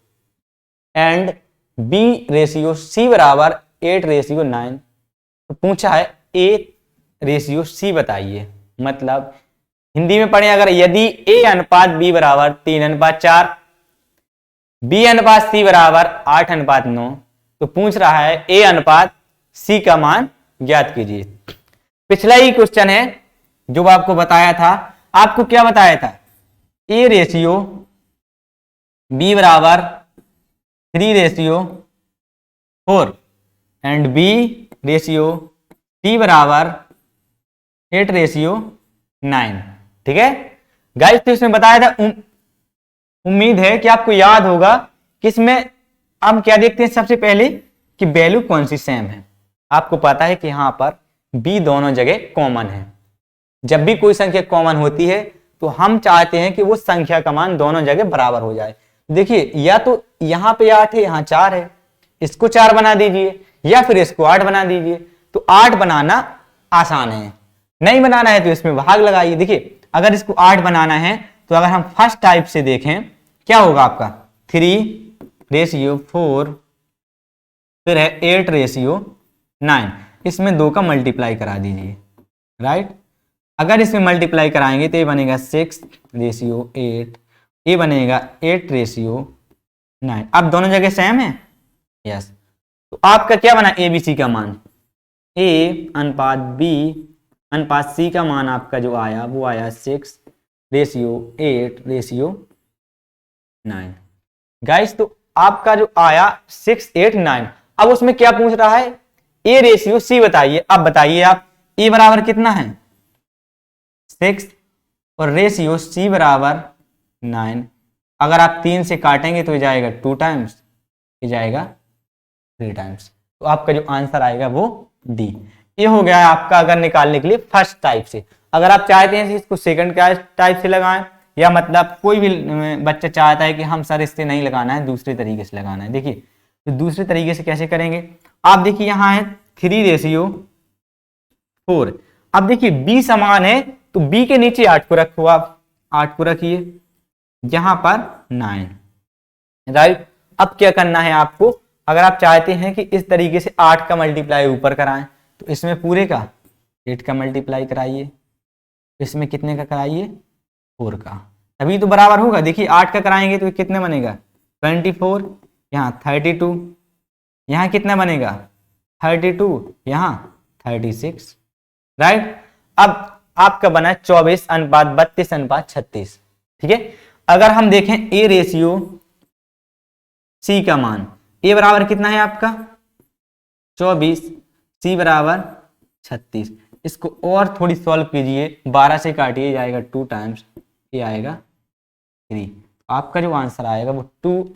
एंड बी रेशियो सी बराबर 8/9, तो पूछा है ए रेशियो सी बताइए। मतलब हिंदी में पढ़े अगर, यदि ए अनुपात बी बराबर 3:4, बी अनुपात सी बराबर 8:9, तो पूछ रहा है ए अनुपात सी का मान ज्ञात कीजिए। पिछला ही क्वेश्चन है जो आपको बताया था, आपको क्या बताया था, ए रेशियो बी बराबर 3/4 एंड बी रेशियो सी बराबर 8/9, ठीक है गाइस। तो इसमें बताया था, उम्मीद है कि आपको याद होगा कि इसमें हम क्या देखते हैं, सबसे पहले कि वैल्यू कौन सी सेम है। आपको पता है कि यहां पर बी दोनों जगह कॉमन है, जब भी कोई संख्या कॉमन होती है तो हम चाहते हैं कि वो संख्या का मान दोनों जगह बराबर हो जाए। देखिए या तो यहां पे 8 है, यहां 4 है, इसको 4 बना दीजिए या फिर इसको 8 बना दीजिए। तो 8 बनाना आसान है, नहीं बनाना है तो इसमें भाग लगाइए। देखिए अगर इसको 8 बनाना है तो अगर हम फर्स्ट टाइप से देखें क्या होगा आपका 3/4, फिर है 8/9, इसमें 2 का मल्टीप्लाई करा दीजिए, राइट। अगर इसमें मल्टीप्लाई कराएंगे तो ये बनेगा 6/8, ये बनेगा 8/9। अब दोनों जगह सेम है, यस। तो आपका क्या बना ए बी सी का मान, ए अनुपात बी अनुपात सी का मान आपका जो आया वो आया 6/8/9। गाइस तो आपका जो आया 6/8/9। अब उसमें क्या पूछ रहा है, ए रेशियो सी बताइए। अब बताइए आप, ए बराबर कितना है 6 और रेशियो सी बराबर 9। अगर आप 3 से काटेंगे तो ये जाएगा 2 टाइम्स, ये जाएगा 3 टाइम्स। तो आपका जो आंसर आएगा वो डी। ये हो गया है आपका अगर निकालने के लिए फर्स्ट टाइप से। अगर आप चाहते हैं इसको सेकंड टाइप से लगाएं, या मतलब कोई भी बच्चा चाहता है कि हम सर इससे नहीं लगाना है, दूसरे तरीके से लगाना है, देखिए तो दूसरे तरीके से कैसे करेंगे। आप देखिए यहाँ है 3:4। अब देखिए बी समान है तो बी के नीचे 8 को रखो, आप 8 को रखिए, यहां पर 9, राइट। अब क्या करना है आपको, अगर आप चाहते हैं कि इस तरीके से 8 का मल्टीप्लाई ऊपर कराएं तो इसमें पूरे का 8 का मल्टीप्लाई कराइए, इसमें कितने का कराइए 4 का, तभी तो बराबर होगा। देखिए 8 का कराएंगे तो कितने बनेगा 24, यहाँ 32, यहाँ कितना बनेगा 32, यहाँ 36, राइट। अब आपका बना 24:32:36, ठीक है। अगर हम देखें ए रेशियो सी का मान, ए बराबर कितना है आपका 24, सी बराबर 36। इसको और थोड़ी सॉल्व कीजिए, 12 से काटिए, जाएगा 2 टाइम्स, ये आएगा 3। आपका जो आंसर आएगा वो 2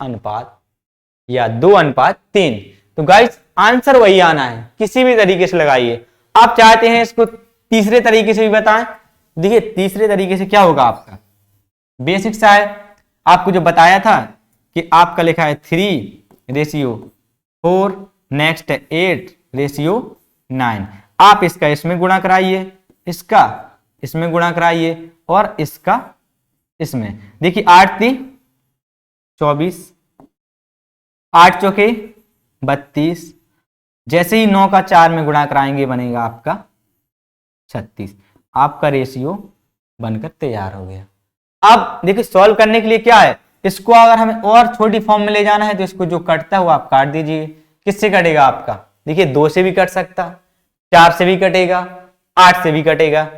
या 2:3। तो गाइस आंसर वही आना है, किसी भी तरीके से लगाइए। आप चाहते हैं इसको तीसरे तरीके से भी बताएं, देखिए तीसरे तरीके से क्या होगा, आपका बेसिक सा है, आपको जो बताया था कि आपका लिखा है 3:4, नेक्स्ट है 8:9। आप इसका इसमें गुणा कराइए, इसका इसमें गुणा कराइए, और इसका इसमें। देखिए 8 × 3 = 24, 8 × 4 = 32, जैसे ही 9 का 4 में गुणा कराएंगे बनेगा आपका 36। आपका रेशियो बनकर तैयार हो गया। अब देखिए सॉल्व करने के लिए क्या है, इसको अगर हमें और छोटी फॉर्म में ले जाना है तो इसको जो कटता है वो आप काट दीजिए। किससे कटेगा आपका, देखिए 2 से भी कट सकता, 4 से भी कटेगा, 8 से भी कटेगा,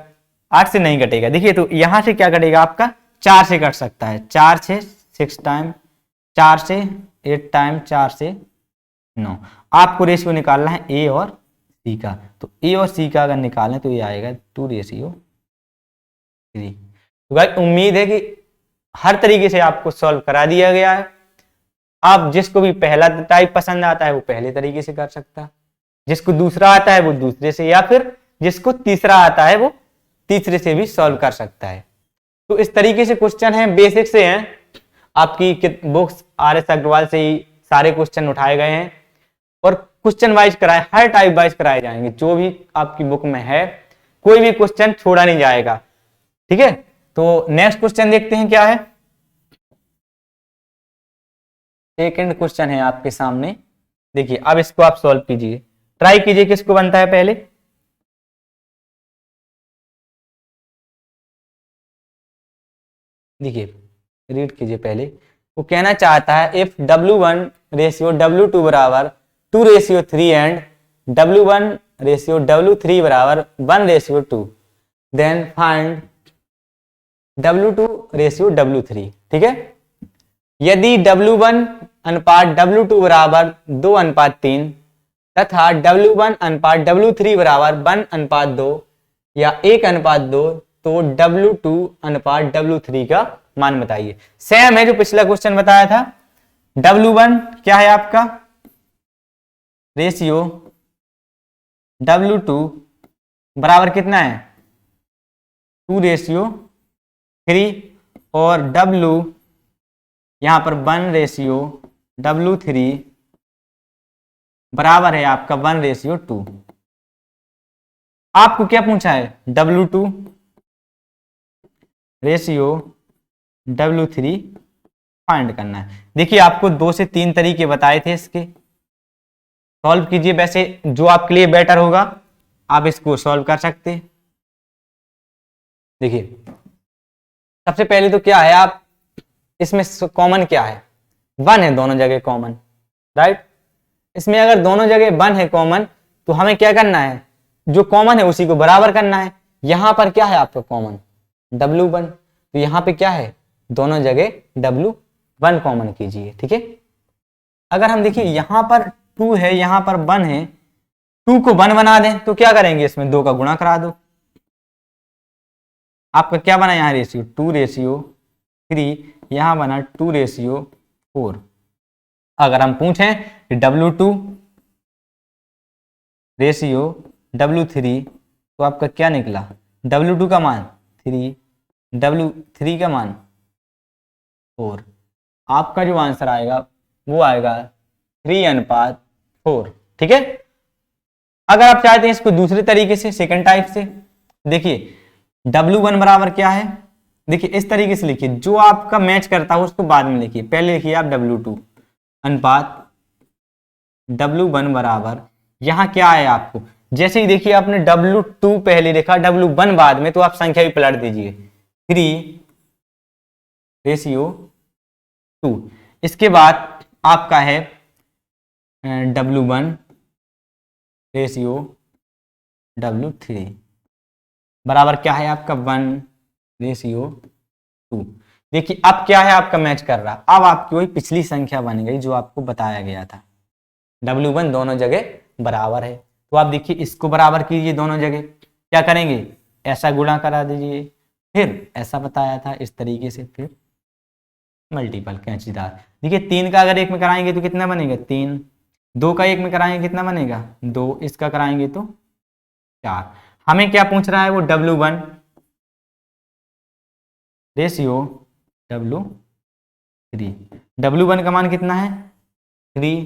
8 से नहीं कटेगा। देखिए तो यहां से क्या कटेगा आपका 4 से कट सकता है, 4 से 6 टाइम, 4 से 8 टाइम, 4 से 9। आपको रेशियो निकालना है ए और सी का, तो ए और सी का अगर निकालें तो ये आएगा 2:3। तो गाइस उम्मीद है कि हर तरीके से आपको सॉल्व करा दिया गया है। आप जिसको भी पहला टाइप पसंद आता है वो पहले तरीके से कर सकता है, जिसको दूसरा आता है वो दूसरे से, या फिर जिसको तीसरा आता है वो तीसरे से भी सॉल्व कर सकता है। तो इस तरीके से क्वेश्चन है, बेसिक से हैं, आपकी बुक्स RS अग्रवाल से ही सारे क्वेश्चन उठाए गए हैं, और क्वेश्चन वाइज कराए, हर टाइप वाइज कराए जाएंगे, जो भी आपकी बुक में है कोई भी क्वेश्चन छोड़ा नहीं जाएगा, ठीक है। तो नेक्स्ट क्वेश्चन देखते हैं क्या है। सेकंड क्वेश्चन है आपके सामने, देखिए अब इसको आप सॉल्व कीजिए, ट्राई कीजिए किसको बनता है पहले। देखिए रीड कीजिए पहले, वो कहना चाहता है इफ W1 रेशियो W2 बराबर 2:3 एंड W1 रेशियो W3 बराबर 1:2, then find W2 ratio W3, ठीक है। यदि W1 अनुपात W2 बराबर 2:3 तथा W1 अनुपात W3 बराबर 1:2 या 1:2, तो W2 अनुपात W3 का मान बताइए। सेम है जो पिछला क्वेश्चन बताया था। W1 क्या है आपका रेशियो W2 बराबर कितना है 2:3, और W यहां पर 1:W3 बराबर है आपका 1:2। आपको क्या पूछा है W2 रेशियो W3 फाइंड करना है। देखिए आपको 2 से 3 तरीके बताए थे इसके, सॉल्व कीजिए, वैसे जो आपके लिए बेटर होगा आप इसको सॉल्व कर सकते हैं। देखिए सबसे पहले तो क्या है, आप इसमें कॉमन क्या है 1 है, दोनों जगह कॉमन, राइट। इसमें अगर दोनों जगह 1 है कॉमन तो हमें क्या करना है, जो कॉमन है उसी को बराबर करना है। यहां पर क्या है आपका कॉमन W1, तो यहां पे क्या है दोनों जगह W1 कॉमन कीजिए, ठीक है। अगर हम देखिए यहां पर 2 है, यहां पर 1 है, 2 को 1 बना दें तो क्या करेंगे, इसमें 2 का गुणा करा दो। आपका क्या बना यहाँ रेशियो 2:3, यहां बना 2:4। अगर हम पूछें W2 रेशियो W3, तो आपका क्या निकला, W2 का मान 3, W3 का मान 4। आपका जो आंसर आएगा वो आएगा 3:4। ठीक है। अगर आप चाहते हैं इसको दूसरे तरीके से, सेकंड टाइप से, देखिए W1 बराबर क्या है, देखिए इस तरीके से लिखिए, जो आपका मैच करता है उसको बाद में लिखिए, पहले लिखिए आप W2 अनुपात W1 बराबर, यहां क्या है आपको, जैसे ही देखिए आपने W2 पहले लिखा, W1 बाद में, तो आप संख्या भी पलट दीजिए, 3:2। इसके बाद आपका है W1 रेशियो W3 बराबर क्या है आपका 1:2। देखिए अब क्या है आपका मैच कर रहा, अब आपकी वही पिछली संख्या बन गई जो आपको बताया गया था, W1 दोनों जगह बराबर है। तो आप देखिए इसको बराबर कीजिए दोनों जगह, क्या करेंगे, ऐसा गुणा करा दीजिए, फिर ऐसा बताया था इस तरीके से, फिर मल्टीपल कैंचीदार। देखिए 3 का अगर एक में कराएंगे तो कितना बनेगा 3, 2 का एक में कराएंगे कितना बनेगा 2, इसका कराएंगे तो 4। हमें क्या पूछ रहा है वो W1 रेशियो W3, W1 का मान कितना है 3,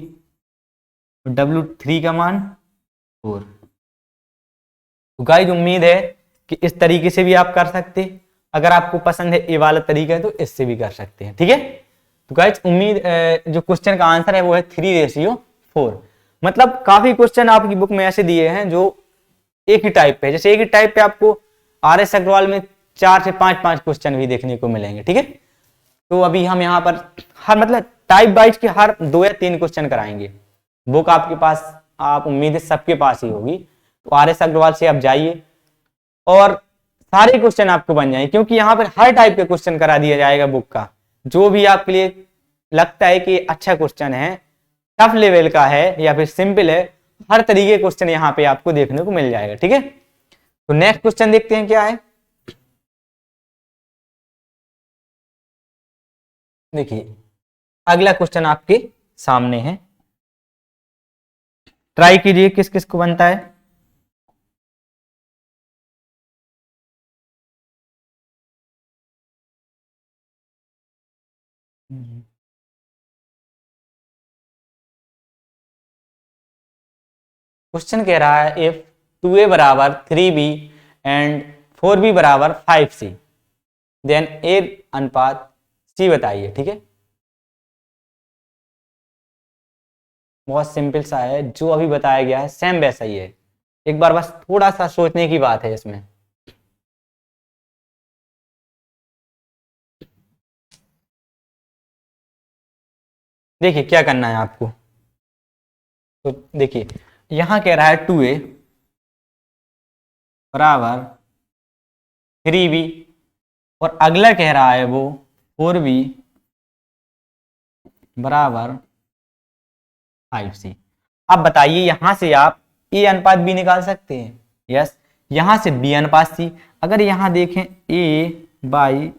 W3 का मान 4। तो गाइस उम्मीद है कि इस तरीके से भी आप कर सकते, अगर आपको पसंद है ये वाला तरीका तो इससे भी कर सकते हैं। ठीक है। तो गाइस उम्मीद जो क्वेश्चन का आंसर है वो है 3:4। मतलब काफी क्वेश्चन आपकी बुक में ऐसे दिए हैं जो एक ही टाइप पे, जैसे एक ही टाइप पे आपको RS अग्रवाल में 4 से 5 क्वेश्चन भी देखने को मिलेंगे। ठीक है। तो अभी हम यहाँ पर हर मतलब टाइप वाइज के हर 2 या 3 क्वेश्चन कराएंगे। बुक आपके पास, आप उम्मीद है सबके पास ही होगी, तो RS अग्रवाल से आप जाइए और सारे क्वेश्चन आपको बन जाएंगे, क्योंकि यहाँ पर हर टाइप के क्वेश्चन करा दिया जाएगा बुक का, जो भी आपके लिए लगता है कि अच्छा क्वेश्चन है, टफ लेवल का है या फिर सिंपल है, हर तरीके के क्वेश्चन यहाँ पे आपको देखने को मिल जाएगा। ठीक है। तो नेक्स्ट क्वेश्चन देखते हैं क्या है। देखिए अगला क्वेश्चन आपके सामने है, ट्राई कीजिए किस किस को बनता है। क्वेश्चन कह रहा है इफ 2a बराबर 3b एंड 4b बराबर 5c देन a अनुपात c बताइए। ठीक है। बहुत सिंपल सा है, जो अभी बताया गया है सेम वैसा ही है, एक बार बस थोड़ा सा सोचने की बात है इसमें। देखिए क्या करना है आपको, तो देखिए यहां कह रहा है 2a बराबर 3b और अगला कह रहा है वो 4b बराबर 5c। अब बताइए यहां से आप a अनुपात b निकाल सकते हैं, यस, यहां से b अनुपात c। अगर यहां देखें a बाई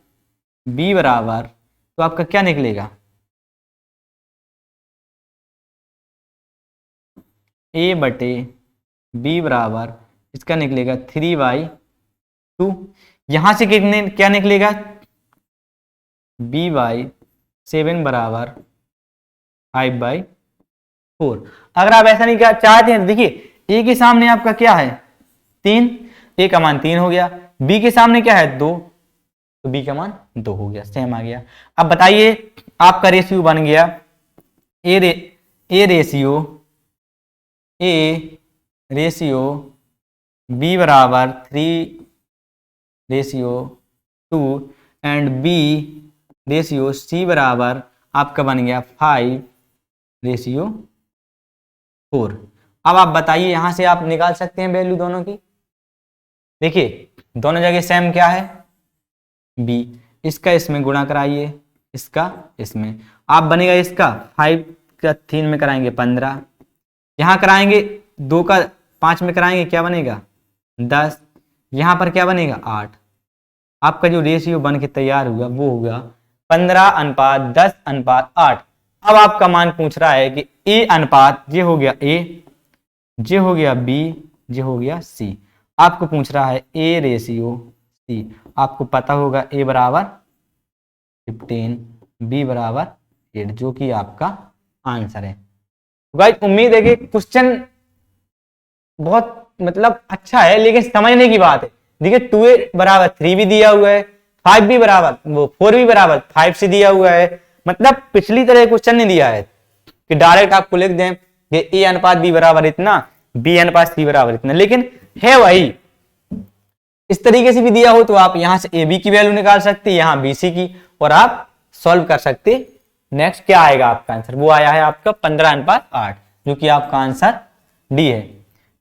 b बराबर, तो आपका क्या निकलेगा, a बटे b बराबर, इसका निकलेगा 3/2। यहां से कितने क्या निकलेगा, b/7 बराबर 5/4। अगर आप ऐसा नहीं चाहते हैं तो देखिए a के सामने आपका क्या है 3, a का मान 3 हो गया, b के सामने क्या है 2, तो b का मान 2 हो गया, सेम आ गया। अब बताइए आपका रेशियो बन गया a रेशियो b बराबर 3:2 एंड b रेशियो c बराबर आपका बन गया 5:4। अब आप बताइए यहां से आप निकाल सकते हैं वैल्यू दोनों की। देखिए दोनों जगह सेम क्या है b, इसका इसमें गुणा कराइए, इसका इसमें, आप बनेगा इसका 5 का 3 में कराएंगे 15, यहां कराएंगे 2 का 5 में कराएंगे क्या बनेगा 10, यहां पर क्या बनेगा 8। आपका जो रेशियो बन के तैयार हुआ वो होगा 15:10:8। अब आपका मान पूछ रहा है कि a अनुपात, ये हो गया a, ये हो गया b ये हो गया सी। आपको पूछ रहा है ए रेशियो सी, आपको पता होगा ए बराबर 15, बी बराबर 8, जो कि आपका आंसर है। गाइस उम्मीद है कि क्वेश्चन बहुत मतलब अच्छा है, लेकिन समझने की बात है। देखिए 2a बराबर 3 भी दिया हुआ है, 5 भी बराबर वो 4 भी बराबर 5 से दिया हुआ है। मतलब पिछली तरह क्वेश्चन नहीं दिया है कि डायरेक्ट आपको लिख दें कि ए अनुपात बी बराबर इतना, बी अनुपात सी बराबर इतना, लेकिन है वही। इस तरीके से भी दिया हो तो आप यहां से ए बी की वैल्यू निकाल सकते, यहां बी सी की, और आप सॉल्व कर सकते। नेक्स्ट क्या आएगा आपका आंसर, वो आया है आपका 15:8, जो कि आपका आंसर डी है।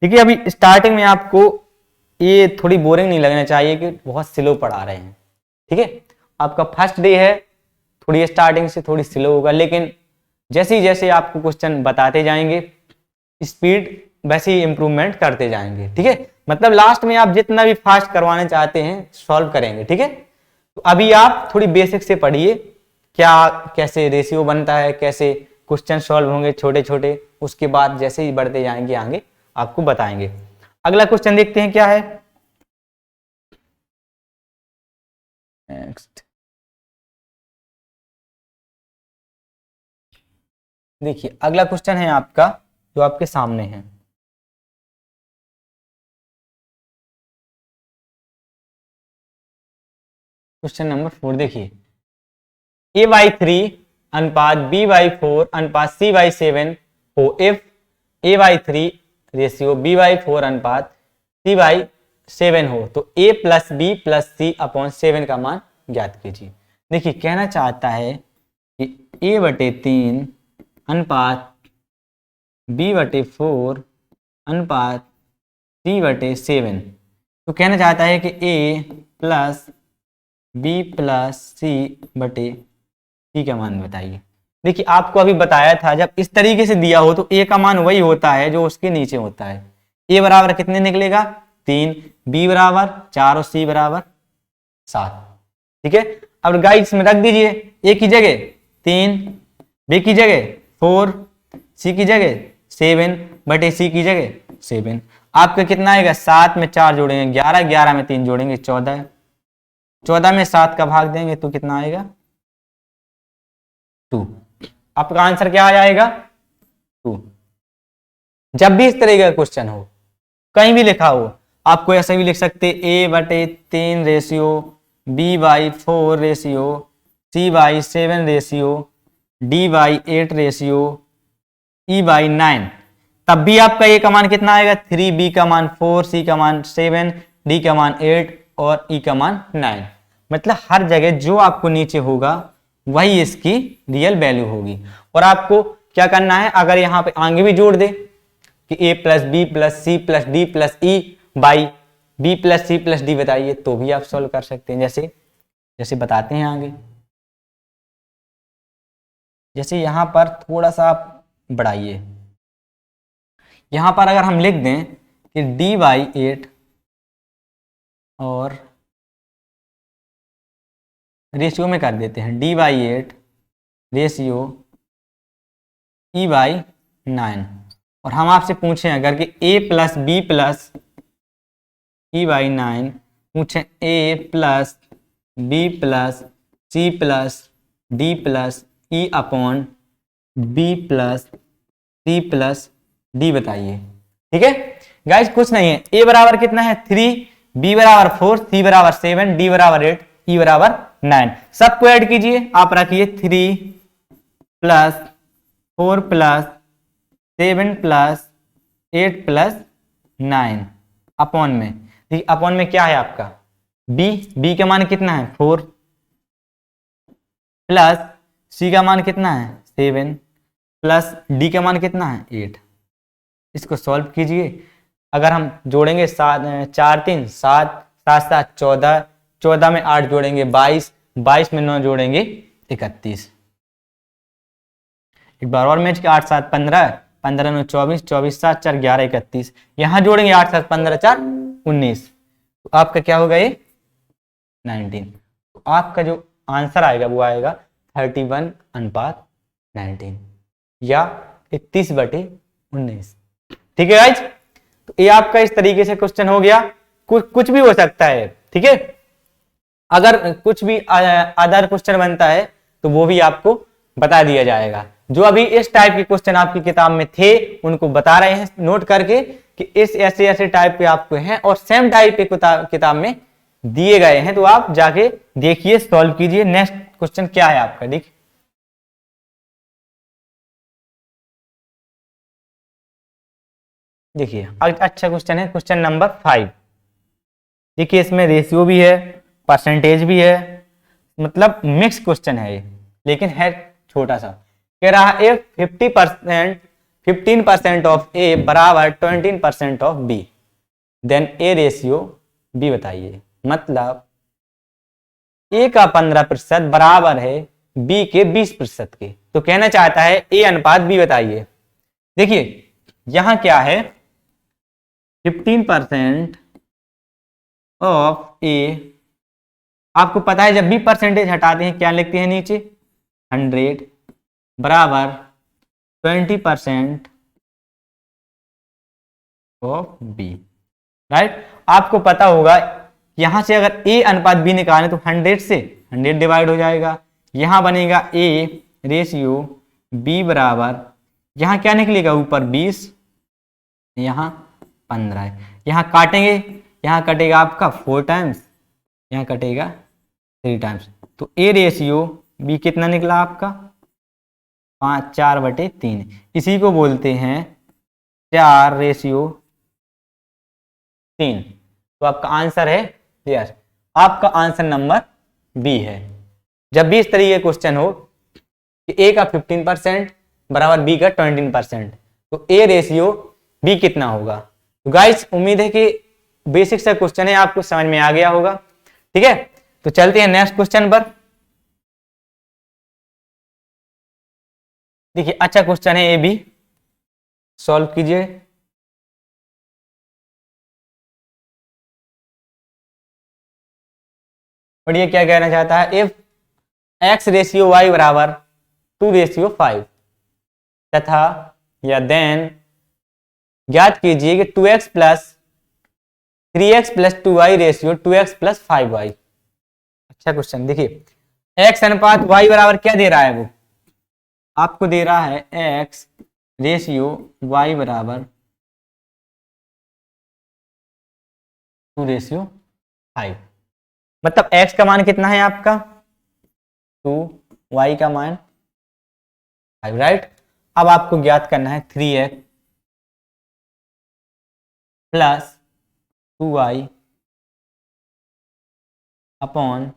देखिए अभी स्टार्टिंग में आपको ये थोड़ी बोरिंग नहीं लगना चाहिए कि बहुत स्लो पढ़ा रहे हैं, ठीक है। आपका फर्स्ट डे है, थोड़ी स्टार्टिंग से थोड़ी स्लो होगा, लेकिन जैसे जैसे आपको क्वेश्चन बताते जाएंगे स्पीड वैसे ही इंप्रूवमेंट करते जाएंगे, ठीक है। मतलब लास्ट में आप जितना भी फास्ट करवाना चाहते हैं सॉल्व करेंगे, ठीक है। तो अभी आप थोड़ी बेसिक से पढ़िए, क्या कैसे रेशियो बनता है, कैसे क्वेश्चन सॉल्व होंगे छोटे छोटे, उसके बाद जैसे ही बढ़ते जाएंगे आगे आपको बताएंगे। अगला क्वेश्चन देखते हैं क्या है। नेक्स्ट देखिए अगला क्वेश्चन है आपका जो आपके सामने है। क्वेश्चन नंबर 4 देखिए, a/3 अनुपात b/4 अनुपात c/7 हो इफ a/3 रेशियो b/4 अनुपात c/7 हो तो a plus B plus C upon 7 का मान ज्ञात कीजिए। देखिए कहना चाहता है कि a/3 अनुपात b/4 अनुपात c/7, तो कहना चाहता है कि a प्लस बी प्लस सी बटे सी का मान बताइए। देखिए आपको अभी बताया था जब इस तरीके से दिया हो तो ए का मान वही होता है जो उसके नीचे होता है। ए बराबर कितने निकलेगा 3, बी बराबर 4 और सी बराबर 7, ठीक है। अब गाइस में रख दीजिए, ए की जगह 3, बी की जगह 4, सी की जगह 7 बटे सी की जगह 7। आपका कितना आएगा, 7 में 4 जोड़ेंगे 11, 11 में 3 जोड़ेंगे 14, 14 में 7 का भाग देंगे तो कितना आएगा 2। आपका आंसर क्या आ जाएगा 2। जब भी इस तरह का क्वेश्चन हो कहीं भी लिखा हो, आपको ऐसे भी लिख सकते a/3 ratio b/4 ratio c/7 ratio d/8 ratio e/9, तब भी आपका a का मान कितना आएगा 3, b का मान 4, c का मान 7, d का मान 8 और e का मान 9। मतलब हर जगह जो आपको नीचे होगा वही इसकी रियल वैल्यू होगी। और आपको क्या करना है, अगर यहाँ पे आगे भी जोड़ दे कि a plus B plus C plus D plus E by B plus C plus D बताइए, तो भी आप सॉल्व कर सकते हैं। जैसे जैसे बताते हैं आगे, जैसे यहां पर थोड़ा सा आप बढ़ाइए, यहां पर अगर हम लिख दें कि d/8 और रेशियो में कर देते हैं d/8 रेशियो e/9, और हम आपसे पूछें अगर कि a plus B plus e/9, पूछें a plus B plus C plus D plus E upon B plus C plus D बताइए, ठीक है। गाइस कुछ नहीं है, a बराबर कितना है 3, b बराबर 4, c बराबर 7, d बराबर 8, e बराबर 9। सबको ऐड कीजिए, आप रखिए 3 plus 4 plus 7 plus 8 plus 9 upon में, ठीक, अपॉन में क्या है आपका b का मान कितना है 4 प्लस c का मान कितना है 7 प्लस d का मान कितना है 8। इसको सॉल्व कीजिए, अगर हम जोड़ेंगे 7 4 3 7 7 7 14, 14 में 8 जोड़ेंगे 22, 22 में 9 जोड़ेंगे 31। एक बार और मैच के 8 7 15, 15 9 24, 24 7 4 11 31, यहां जोड़ेंगे 8 7 15 4 19, तो आपका क्या होगा ये 19। तो आपका जो आंसर आएगा वो आएगा 31:19 या 31/19, ठीक है गाइज। तो ये आपका इस तरीके से क्वेश्चन हो गया। कुछ भी हो सकता है, ठीक है। अगर कुछ भी अदर क्वेश्चन बनता है तो वो भी आपको बता दिया जाएगा। जो अभी इस टाइप के क्वेश्चन आपकी किताब में थे उनको बता रहे हैं नोट करके कि इस ऐसे ऐसे टाइप के आपको हैं और सेम टाइप के किताब में दिए गए हैं, तो आप जाके देखिए, सॉल्व कीजिए। नेक्स्ट क्वेश्चन क्या है आपका, देखिए। देखिए अच्छा क्वेश्चन है, क्वेश्चन नंबर 5। देखिए इसमें रेशियो भी है, परसेंटेज भी है, मतलब मिक्स क्वेश्चन है ये, लेकिन है छोटा सा। कह रहा है 50% 15% ऑफ ए बराबर 20% of B, then A ratio B बताइए। मतलब ए का 15% बराबर है बी के 20% के। तो कहना चाहता है ए अनुपात बी बताइए। देखिए यहां क्या है, 15% ऑफ ए, आपको पता है जब भी परसेंटेज हटाते हैं क्या लिखते हैं नीचे, 100 बराबर 20% ऑफ बी, राइट। आपको पता होगा यहां से अगर ए अनुपात बी निकालें तो 100 से 100 डिवाइड हो जाएगा, यहां बनेगा ए रेशियो बी बराबर, यहां क्या निकलेगा ऊपर 20, यहां 15 है। यहां काटेंगे, यहां कटेगा आपका 4 टाइम्स, यहां कटेगा 3 टाइम्स, तो ए रेशियो बी कितना निकला आपका 4/3। इसी को बोलते हैं 4/3। तो आपका आंसर है क्लियर, आपका आंसर नंबर बी है। जब भी इस तरीके का क्वेश्चन हो कि ए का 15% बराबर बी का 20%, तो ए रेशियो बी कितना होगा। तो गाइस उम्मीद है कि बेसिक सा क्वेश्चन है, आपको समझ में आ गया होगा, ठीक है। तो चलते हैं नेक्स्ट क्वेश्चन पर। देखिए अच्छा क्वेश्चन है, ये भी सॉल्व कीजिए। और ये क्या कहना चाहता है, इफ x रेशियो y बराबर 2/5 तथा या देन ज्ञात कीजिए कि 2x plus 3x plus 2y ratio 2x plus 5y। अच्छा क्वेश्चन, देखिए x अनुपात y बराबर क्या दे रहा है, वो आपको दे रहा है x रेशियो y बराबर 2/5। मतलब x का मान कितना है आपका 2, y का मान 5, राइट। अब आपको ज्ञात करना है 3x प्लस 2y अपॉन,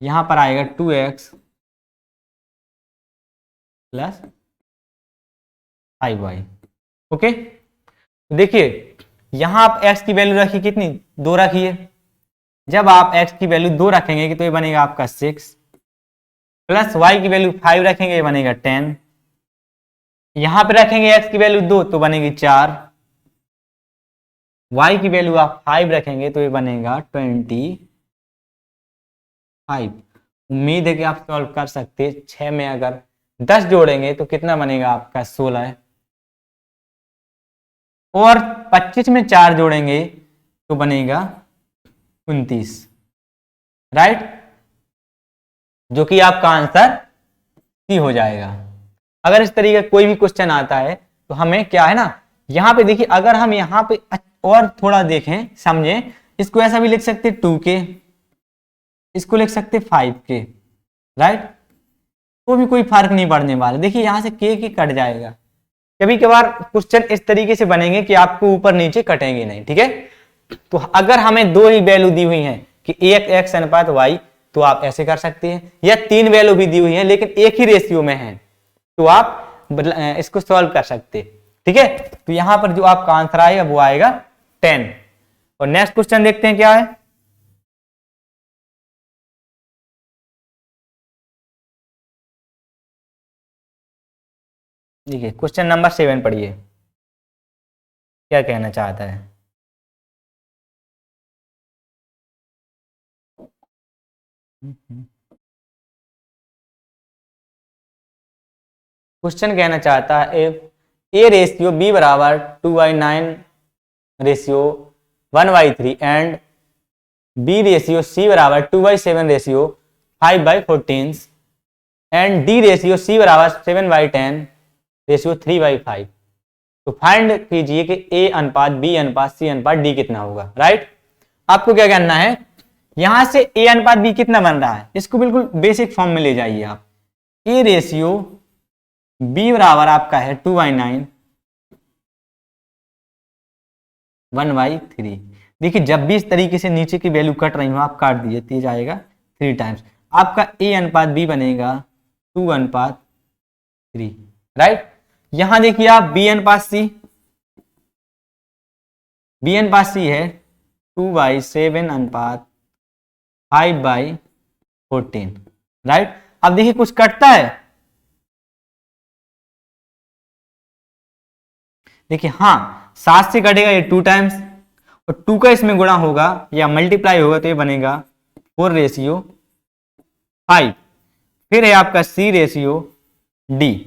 यहां पर आएगा 2x प्लस 5y। ओके, देखिए यहां आप x की वैल्यू रखिए कितनी, 2 रखिए। जब आप x की वैल्यू 2 रखेंगे तो ये बनेगा आपका 6, प्लस y की वैल्यू 5 रखेंगे ये बनेगा 10, यहां पे रखेंगे x की वैल्यू 2 तो बनेगी 4, y की वैल्यू आप 5 रखेंगे तो ये बनेगा 25। उम्मीद है कि आप सॉल्व कर सकते हैं। 6 में अगर 10 जोड़ेंगे तो कितना बनेगा आपका 16 है, और 25 में 4 जोड़ेंगे तो बनेगा 29, राइट, जो कि आपका आंसर सी हो जाएगा। अगर इस तरीके का कोई भी क्वेश्चन आता है तो हमें क्या है ना, यहां पे देखिए अगर हम यहां पे और थोड़ा देखें समझें, इसको ऐसा भी लिख सकते 2k, इसको लिख सकते 5k, राइट, तो भी कोई फर्क नहीं पड़ने वाला। देखिए यहां से के कट जाएगा। कभी कभार क्वेश्चन इस तरीके से बनेंगे कि आपको ऊपर नीचे कटेंगे नहीं, ठीक है। तो अगर हमें 2 ही वैल्यू दी हुई है कि एक x अनुपात y, तो आप ऐसे कर सकते हैं, या 3 वैल्यू भी दी हुई है लेकिन एक ही रेशियो में है तो आप इसको सॉल्व कर सकते हैं, ठीक है। तो यहां पर जो आपका आंसर आएगा वो आएगा 10। और नेक्स्ट क्वेश्चन देखते हैं क्या है। देखिए क्वेश्चन नंबर 7 पढ़िए, क्या कहना चाहता है। क्वेश्चन कहना चाहता है, इफ ए रेशियो बी बराबर 2/9 ratio 1/3 and B ratio C बराबर 2/7 ratio 5/14 and D ratio C बराबर 7/10 रेशियो 3/5। तो फाइंड कीजिए कि ए अनुपात बी अनुपात सी अनुपात डी कितना होगा। राइट, आपको क्या करना है, यहां से ए अनुपात बी कितना बन रहा है, इसको बिल्कुल बेसिक फॉर्म में ले जाइए आप। ए रेशियो बी बराबर आपका है 2/9 1/3। देखिए जब भी इस तरीके से नीचे की वैल्यू कट रही हो आप काट दीजिए, तो ये जाएगा 3 टाइम्स। आपका ए अनुपात बी बनेगा 2/3। राइट, यहां देखिए आप बी अनुपात सी है 2/7 अनुपात 5/14। राइट, अब देखिए कुछ कटता है, देखिए हाँ 7 से कटेगा ये 2 टाइम्स और 2 का इसमें गुणा होगा या मल्टीप्लाई होगा तो ये बनेगा 4/5। फिर है आपका सी रेशियो डी,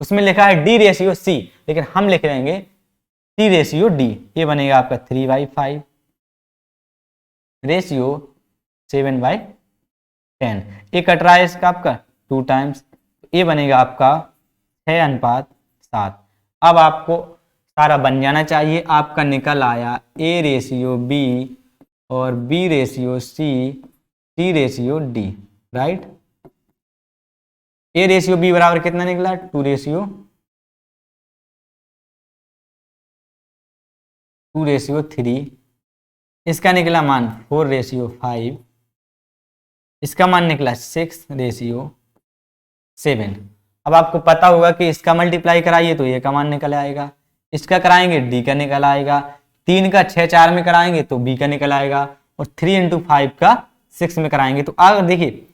उसमें लिखा है डी रेशियो सी, लेकिन हम लिख लेंगे सी रेशियो डी। ये बनेगा आपका 3/5 रेशियो 7/10। ये कट रहा है इसका आपका 2 टाइम्स, ये बनेगा आपका 6:7। अब आपको सारा बन जाना चाहिए। आपका निकल आया ए रेशियो बी और B ratio C, C ratio D. Right, A ratio B बराबर कितना निकला 2/3, इसका निकला मान 4/5, इसका मान निकला 6/7। अब आपको पता होगा कि इसका मल्टीप्लाई कराइए तो ये का मान निकल आएगा, इसका कराएंगे डी का निकल आएगा, 3 का 6 4 में कराएंगे तो बी का निकल आएगा और 3 × 5 का 6 में कराएंगे तो अगर देखिए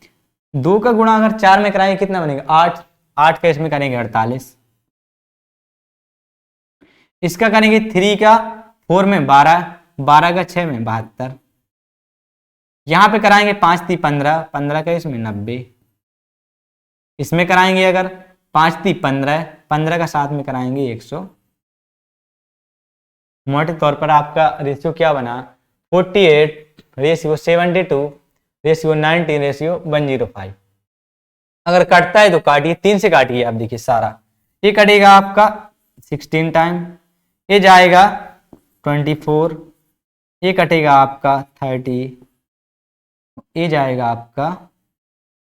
2 का गुणा अगर 4 में कराएंगे कितना बनेगा 8, 8 का इसमें करेंगे 48, इसका करेंगे 3 का 4 में 12, 12 का 6 में 72, यहां पे कराएंगे 5 × 15, 15 का इसमें 90, इसमें कराएंगे अगर 5 × 15, 15 का 7 में कराएंगे 100। मोटे तौर पर आपका रेशियो क्या बना 48/72/19/105। अगर कटता है तो काटिए, 3 से काटिए आप, देखिए सारा ये कटेगा आपका 16 टाइम, ये जाएगा 24, ये कटेगा आपका 30, ये जाएगा आपका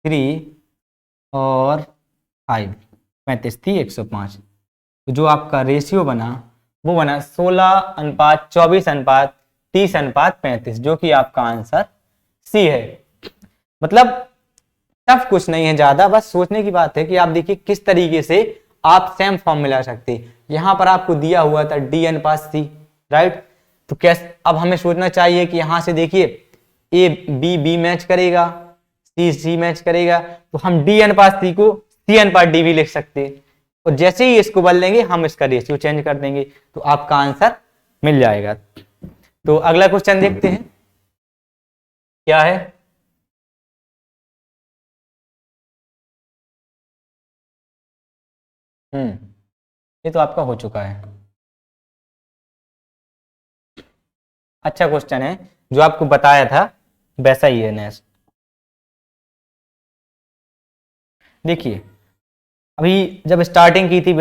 3 और 5, 35 थी 105। तो जो आपका रेशियो बना वो बना 16:24:30:35, जो कि आपका आंसर सी है। मतलब टफ कुछ नहीं है ज्यादा, बस सोचने की बात है कि आप देखिए किस तरीके से आप सेम फॉर्म में ला सकते। यहां पर आपको दिया हुआ था डी अनुपात सी। राइट, तो कैसे अब हमें सोचना चाहिए कि यहां से देखिए ए बी मैच करेगा, सी मैच करेगा, तो हम डी अनुपात सी को सी अनुपात डी भी लिख सकते हैं और जैसे ही इसको बदल देंगे हम इसका रेशियो चेंज कर देंगे तो आपका आंसर मिल जाएगा। तो अगला क्वेश्चन देखते हैं क्या है। ये तो आपका हो चुका है। अच्छा क्वेश्चन है, जो आपको बताया था वैसा ही है नेक्स्ट। देखिए अभी जब स्टार्टिंग की थी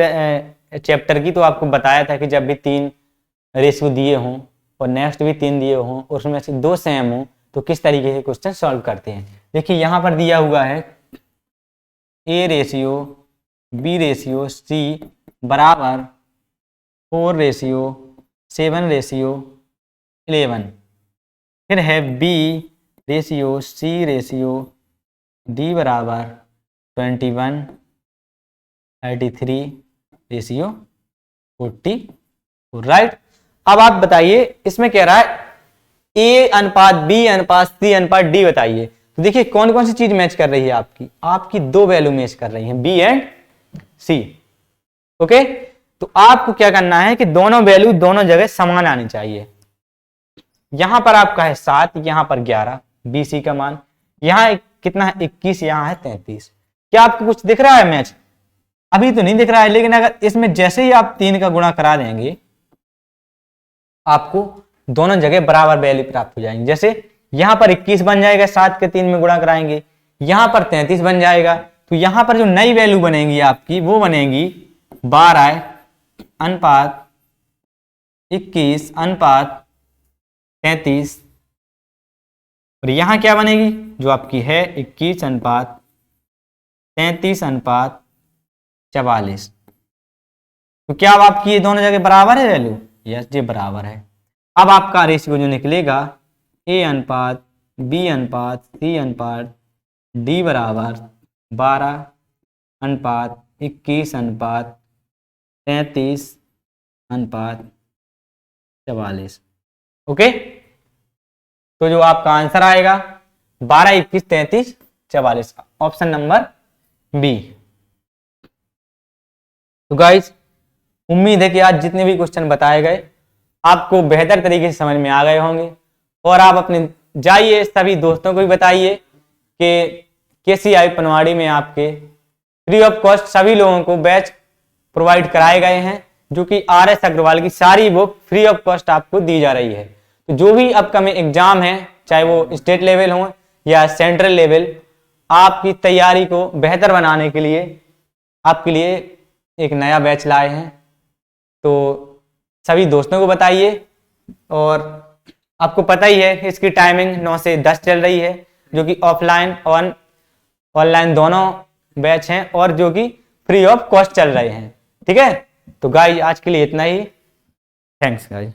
चैप्टर की तो आपको बताया था कि जब भी 3 रेशियो दिए हों और नेक्स्ट भी 3 दिए हों और उसमें से 2 सेम हों तो किस तरीके के क्वेश्चन सॉल्व करते हैं। देखिए यहाँ पर दिया हुआ है A ratio B ratio C बराबर 4/7/11। फिर है B ratio C ratio D बराबर 21/33/40। राइट, अब आप बताइए इसमें कह रहा है ए अनुपात बी अनुपात सी अनुपात डी बताइए। तो देखिए कौन कौन सी चीज मैच कर रही है आपकी 2 वैल्यू मैच कर रही हैं बी एंड सी। ओके, तो आपको क्या करना है कि दोनों वैल्यू दोनों जगह समान आनी चाहिए। यहां पर आपका है 7, यहां पर 11 बी सी का मान, यहां कितना है 21, यहां है 33। क्या आपको कुछ दिख रहा है मैच? अभी तो नहीं दिख रहा है, लेकिन अगर इसमें जैसे ही आप 3 का गुणा करा देंगे आपको दोनों जगह बराबर वैल्यू प्राप्त हो जाएंगे। जैसे यहां पर 21 बन जाएगा 7 के 3 में गुणा कराएंगे, यहां पर 33 बन जाएगा, तो यहां पर जो नई वैल्यू बनेगी आपकी वो बनेगी 12 अनुपात 21 अनुपात 33, और यहां क्या बनेगी जो आपकी है 21 अनुपात 33 अनुपात 44। तो क्या अब आपकी ये दोनों जगह बराबर है वैल्यू? यस, ये बराबर है। अब आपका रेशियो जो निकलेगा ए अनुपात बी अनुपात सी अनुपात डी बराबर 12 अनुपात 21 अनुपात 33 अनुपात 44। ओके, तो जो आपका आंसर आएगा 12, 21, 33, 44, ऑप्शन नंबर बी। तो गाइस, उम्मीद है कि आज जितने भी क्वेश्चन बताए गए आपको बेहतर तरीके से समझ में आ गए होंगे, और आप अपने जाइए सभी दोस्तों को भी बताइए कि केसीआई पनवाड़ी में आपके फ्री ऑफ कॉस्ट सभी लोगों को बैच प्रोवाइड कराए गए हैं, जो कि RS अग्रवाल की सारी बुक फ्री ऑफ कॉस्ट आपको दी जा रही है। तो जो भी अपकमिंग एग्जाम है, चाहे वो स्टेट लेवल हो या सेंट्रल लेवल, आपकी तैयारी को बेहतर बनाने के लिए आपके लिए एक नया बैच लाए हैं। तो सभी दोस्तों को बताइए, और आपको पता ही है इसकी टाइमिंग 9 से 10 चल रही है, जो कि ऑफलाइन और ऑनलाइन दोनों बैच हैं, और जो कि फ्री ऑफ कॉस्ट चल रहे हैं। ठीक है, तो गाइस आज के लिए इतना ही। Thanks guys.